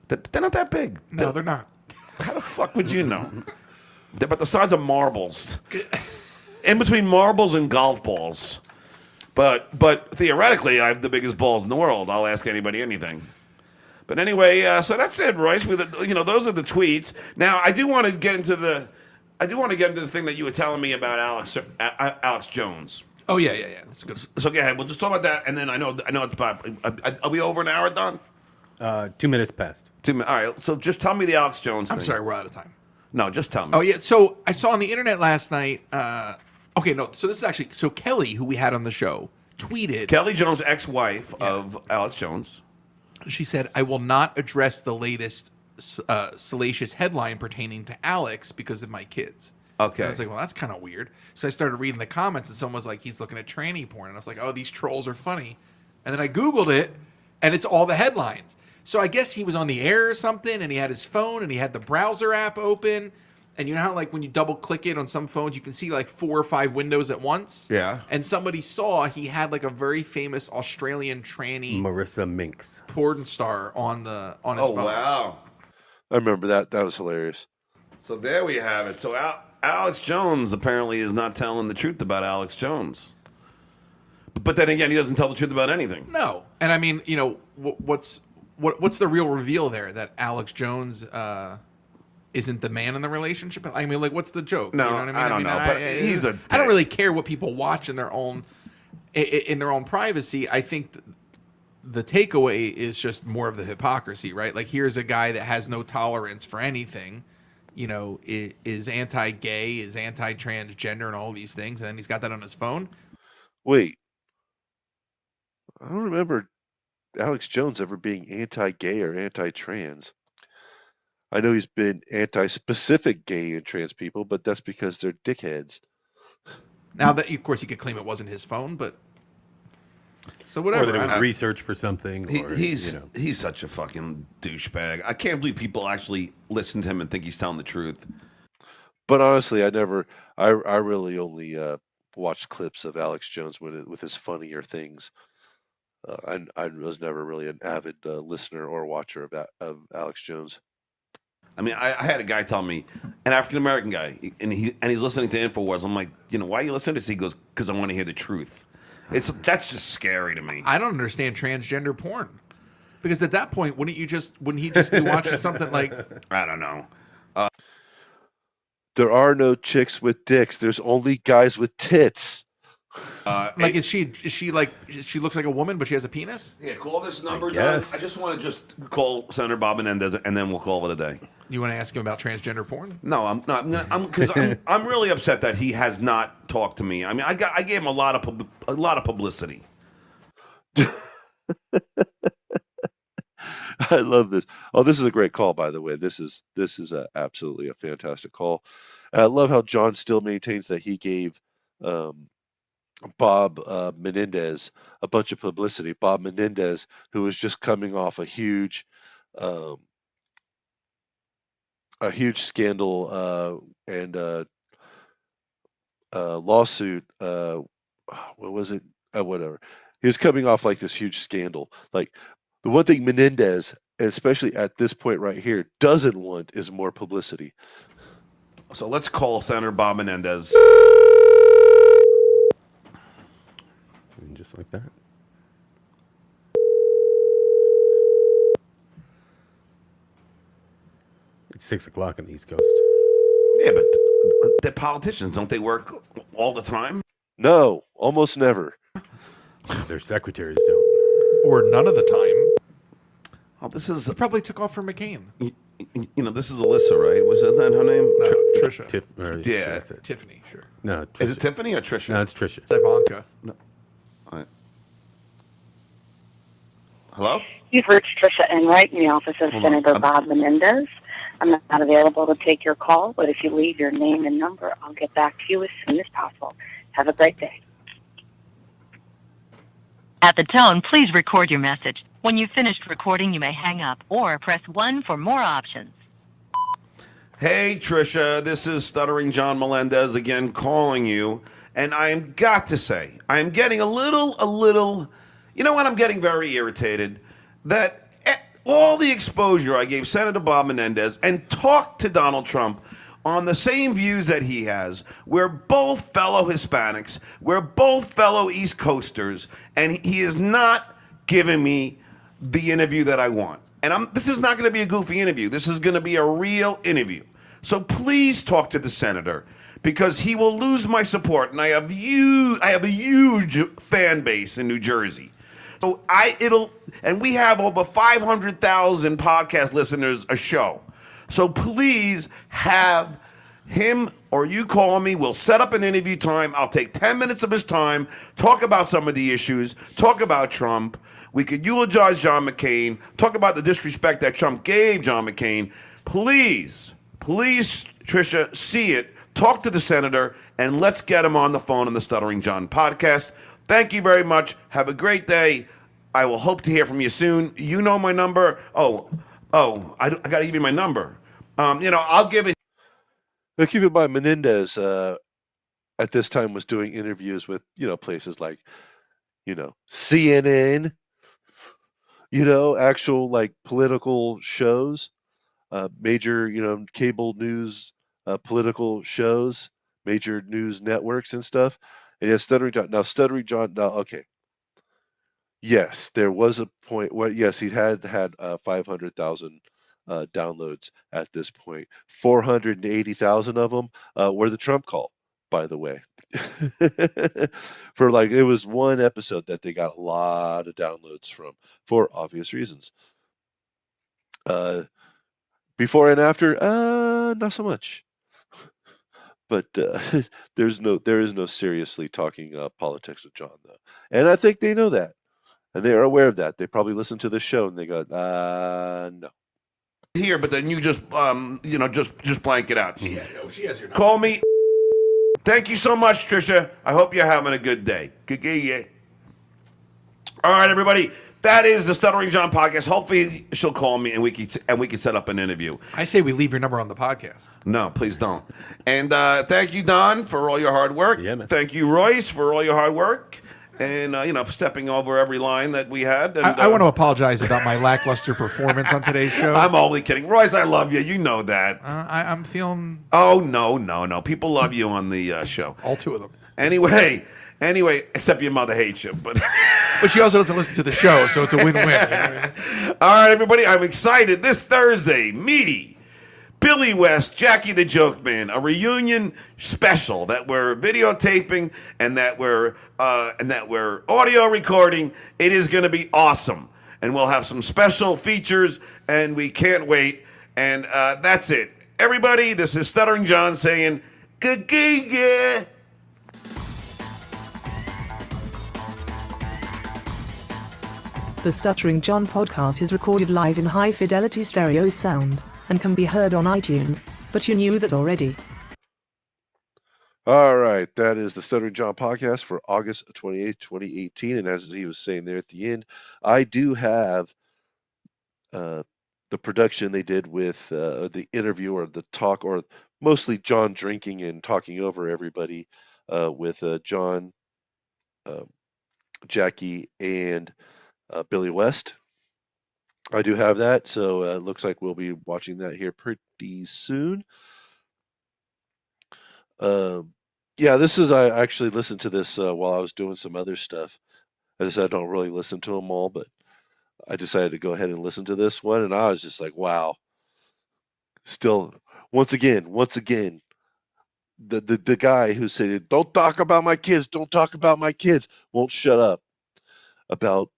They're not that big. No, they're not. How the fuck would you know? They're about the size of marbles. In between marbles and golf balls. But theoretically, I have the biggest balls in the world. I'll ask anybody anything. But anyway, so that's it, Royce. Those are the tweets. Now, I do want to get into the thing that you were telling me about Alex Jones. Oh yeah. That's good. So go ahead. We'll just talk about that, and then I know it's about. Are we over an hour, Don? 2 minutes past. All right, so just tell me the Alex Jones thing. I'm sorry, we're out of time. No, just tell me. Oh yeah, so I saw on the internet last night. So this is actually Kelly, who we had on the show, tweeted. Kelly Jones, ex-wife of Alex Jones. She said, "I will not address the latest salacious headline pertaining to Alex because of my kids." Okay. And I was like, well, that's kind of weird. So I started reading the comments, and someone was like, he's looking at tranny porn. And I was like, oh, these trolls are funny. And then I Googled it, and it's all the headlines. So I guess he was on the air or something, and he had his phone, and he had the browser app open. And you know how, like, when you double click it on some phones, you can see like 4 or 5 windows at once? Yeah. And somebody saw he had like a very famous Australian tranny Marissa Minx porn star on his phone. Oh, wow. I remember that. That was hilarious. So there we have it. So Alex Jones apparently is not telling the truth about Alex Jones. But then again, he doesn't tell the truth about anything. No. And I mean, you know, what's the real reveal there? That Alex Jones isn't the man in the relationship? I mean, like, what's the joke? No, you know what I mean? I don't know. But he's a I don't really care what people watch in their own privacy. I think the takeaway is just more of the hypocrisy, right? Like, here's a guy that has no tolerance for anything, you know, is anti-gay, is anti-transgender, and all these things, and then he's got that on his phone. Wait, I don't remember Alex Jones ever being anti-gay or anti-trans. I know he's been anti-specific gay and trans people, but that's because they're dickheads. Now that, of course, he could claim it wasn't his phone, but so whatever. Or that it was research for something. He's such a fucking douchebag. I can't believe people actually listen to him and think he's telling the truth. But honestly, I really only watched clips of Alex Jones with his funnier things. I was never really an avid listener or watcher of Alex Jones. I mean, I had a guy tell me, an African American guy, and he's listening to InfoWars. I'm like, you know, why are you listening to this? He goes, because I want to hear the truth. That's just scary to me. I don't understand transgender porn, because at that point, wouldn't he just be watching something like, I don't know. There are no chicks with dicks. There's only guys with tits. like is she like she looks like a woman but she has a penis? Yeah, call this number. Guess. I just want to call Senator Bob Menendez, and then we'll call it a day. You want to ask him about transgender porn? No, I'm not. Because I'm really upset that he has not talked to me. I mean, I gave him a lot of publicity. I love this. Oh, this is a great call, by the way. This is absolutely a fantastic call. And I love how John still maintains that he gave Bob Menendez a bunch of publicity. Bob Menendez, who was just coming off a huge scandal and lawsuit. What was it? Whatever. He was coming off like this huge scandal. Like, the one thing Menendez, especially at this point right here, doesn't want is more publicity. So let's call Senator Bob Menendez. And just like that. It's 6 o'clock on the East Coast. Yeah, but the politicians, don't they work all the time? No, almost never. Their secretaries don't. Or none of the time? Oh, this is He probably took off for McCain. you know, this is Alyssa, right? Was that her name? No, Trisha. Yeah. That's it. Tiffany, sure. No, Is it Trisha. Tiffany or Trisha? No, it's Trisha. It's Ivanka. All right. Hello? You've reached Trisha Enright in the office of Hold on. Senator Bob Menendez. I'm not available to take your call, but if you leave your name and number, I'll get back to you as soon as possible. Have a great day. At the tone, please record your message. When you've finished recording, you may hang up or press 1 for more options. Hey, Trisha, this is Stuttering John Melendez again calling you. And I'm got to say, I'm getting a little, you know what? I'm getting very irritated that all the exposure I gave Senator Bob Menendez and talked to Donald Trump on the same views that he has. We're both fellow Hispanics. We're both fellow East Coasters. And he is not giving me the interview that I want. And this is not going to be a goofy interview. This is going to be a real interview. So please talk to the senator, because he will lose my support. And I have a huge fan base in New Jersey. So and we have over 500,000 podcast listeners a show. So please have him or you call me. We'll set up an interview time. I'll take 10 minutes of his time, talk about some of the issues, talk about Trump. We could eulogize John McCain, talk about the disrespect that Trump gave John McCain. Please, Tricia, see it. Talk to the senator, and let's get him on the phone on the Stuttering John podcast. Thank you very much. Have a great day. I will hope to hear from you soon. You know my number. I got to give you my number. I'll give it. Now, keep in mind, Menendez at this time was doing interviews with, places like, CNN, actual like political shows, major, cable news, political shows, major news networks and stuff. And yes, Stuttering John. Now, okay. Yes, there was a point where, yes, he had 500,000 downloads at this point. 480,000 of them were the Trump call, by the way. It was one episode that they got a lot of downloads from for obvious reasons. Before and after, not so much. But there is no seriously talking politics with John, though, and I think they know that, and they are aware of that. They probably listen to the show and they go, no. Here, but then you just just blank it out. She has your number. Call me. Thank you so much, Tricia. I hope you're having a good day. All right, everybody. That is the Stuttering John podcast. Hopefully, she'll call me and we can set up an interview. I say we leave your number on the podcast. No, please don't. And thank you, Don, for all your hard work. Yeah, man. Thank you, Royce, for all your hard work. And, for stepping over every line that we had. And, I want to apologize about my lackluster performance on today's show. I'm only kidding. Royce, I love you. You know that. I'm feeling... Oh, no. People love you on the show. All two of them. Anyway, except your mother hates you. But she also doesn't listen to the show, so it's a win-win. You know what I mean? All right, everybody. I'm excited. This Thursday, me, Billy West, Jackie the Joke Man, a reunion special that we're videotaping and that we're audio recording. It is going to be awesome, and we'll have some special features, and we can't wait. And that's it, everybody. This is Stuttering John saying, "Good." The Stuttering John podcast is recorded live in high-fidelity stereo sound and can be heard on iTunes, but you knew that already. All right, that is the Stuttering John podcast for August 28th, 2018. And as he was saying there at the end, I do have the production they did with the interview or the talk, or mostly John drinking and talking over everybody with John, Jackie, and Billy West. I do have that, so it looks like we'll be watching that here pretty soon. I actually listened to this while I was doing some other stuff. As I said, I don't really listen to them all, but I decided to go ahead and listen to this one, and I was just like, wow. Still, once again, the guy who said, don't talk about my kids, won't shut up about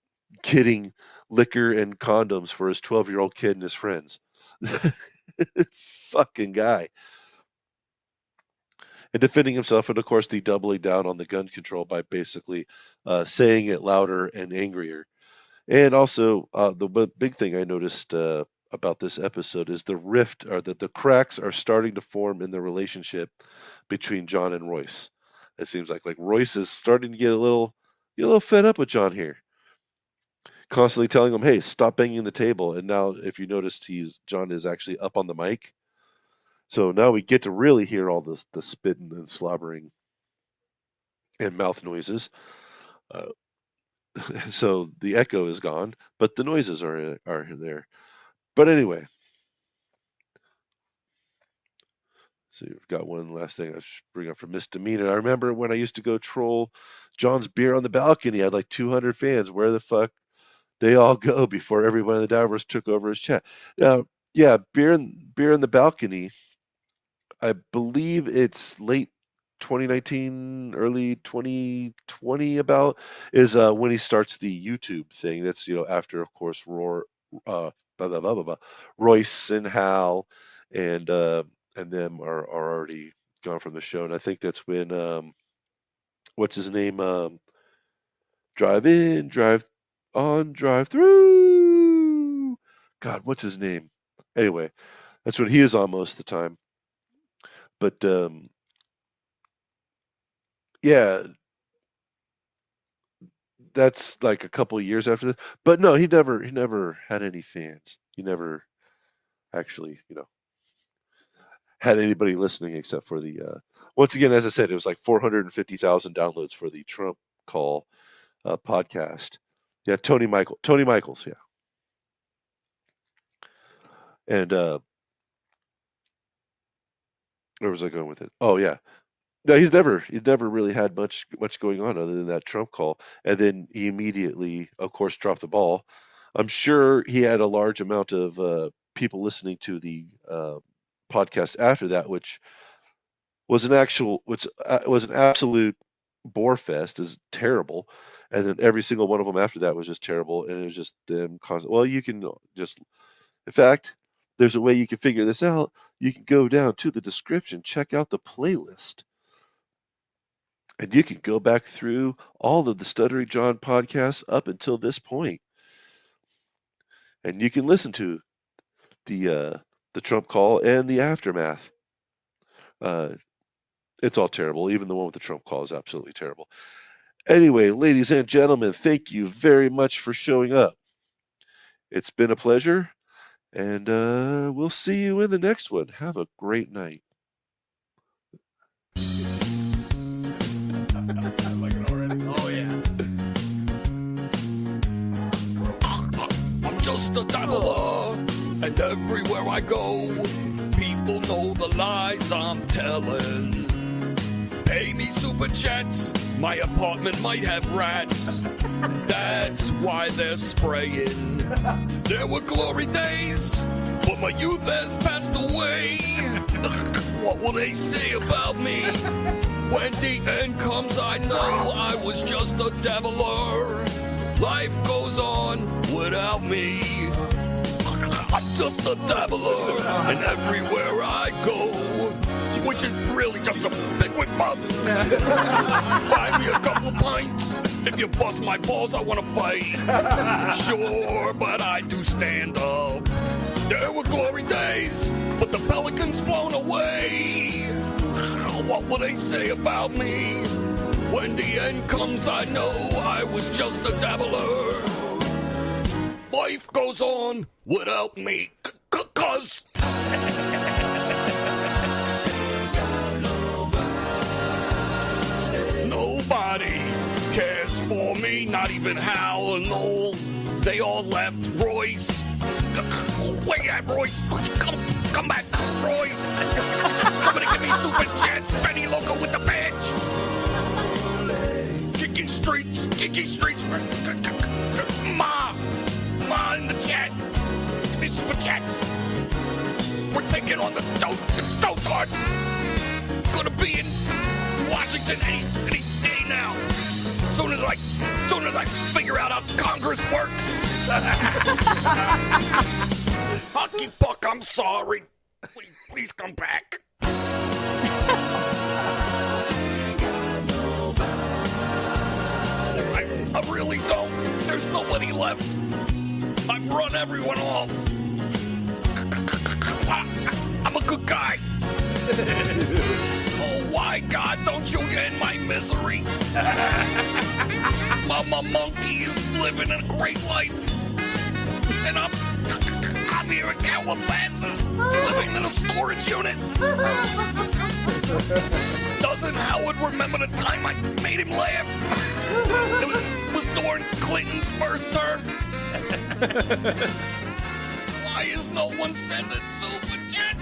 getting liquor and condoms for his 12-year-old kid and his friends. Fucking guy. And defending himself, and of course the doubling down on the gun control by basically saying it louder and angrier. And also the big thing I noticed about this episode is the rift, or that the cracks are starting to form in the relationship between John and Royce. It seems like Royce is starting to get a little fed up with John here. Constantly telling him, hey, stop banging the table. And now, if you noticed, John is actually up on the mic. So now we get to really hear all the spitting and slobbering and mouth noises. So the echo is gone, but the noises are there. But anyway. So you've got one last thing I should bring up for misdemeanor. I remember when I used to go troll John's beer on the balcony. I had like 200 fans. Where the fuck they all go before everyone in the Divers took over his chat? Now, yeah, beer in the balcony. I believe it's late 2019, early 2020 about is when he starts the YouTube thing. That's, after, of course, Royce and Hal and them are already gone from the show. And I think that's when what's his name? Drive in, drive on, drive through. God, what's his name? Anyway, that's what he is on most of the time. But yeah, that's like a couple of years after that. But no, he never had any fans. He never actually, had anybody listening except for the once again, as I said, it was like 450,000 downloads for the Trump Call podcast. Yeah, Tony Michaels, yeah. And where was I going with it? Oh yeah. No, he's never really had much going on other than that Trump call. And then he immediately, of course, dropped the ball. I'm sure he had a large amount of people listening to the podcast after that, which was an absolute bore fest, is terrible. And then every single one of them after that was just terrible. And it was just them constant. Well, you can just, in fact, there's a way you can figure this out. You can go down to the description, check out the playlist, and you can go back through all of the Stuttering John podcasts up until this point. And you can listen to the Trump call and the aftermath. It's all terrible. Even the one with the Trump call is absolutely terrible. Anyway, ladies and gentlemen, thank you very much for showing up. It's been a pleasure, and we'll see you in the next one. Have a great night. I'm just a dabbler, and everywhere I go, people know the lies I'm telling. Pay me super chats, my apartment might have rats. That's why they're spraying. There were glory days, but my youth has passed away. What will they say about me? When the end comes, I know I was just a dabbler. Life goes on without me. I'm just a dabbler, and everywhere I go, which is really just a liquid bug. Buy me a couple pints. If you bust my balls, I want to fight. Sure, but I do stand up. There were glory days, but the Pelicans flown away. What will they say about me? When the end comes, I know I was just a dabbler. Life goes on without me, cause nobody cares for me, not even Hal and Noel. They all left. Royce, where you at, Royce? Come back, Royce. Somebody give me super chats, Benny Loco with the badge. Kiki Streets, Ma in the chat. Give me super chats. We're taking on the Dotard. Gonna be in Washington any day now. As soon as I figure out how Congress works. Hockey puck, I'm sorry. Please come back. I really don't. There's nobody left. I've run everyone off. I'm a good guy. Oh, why, God, don't you end my misery? Mama Monkey is living a great life. And I'm here at Calabasas, living in a storage unit. Doesn't Howard remember the time I made him laugh? It was during Clinton's first term. Why is no one sending super chats?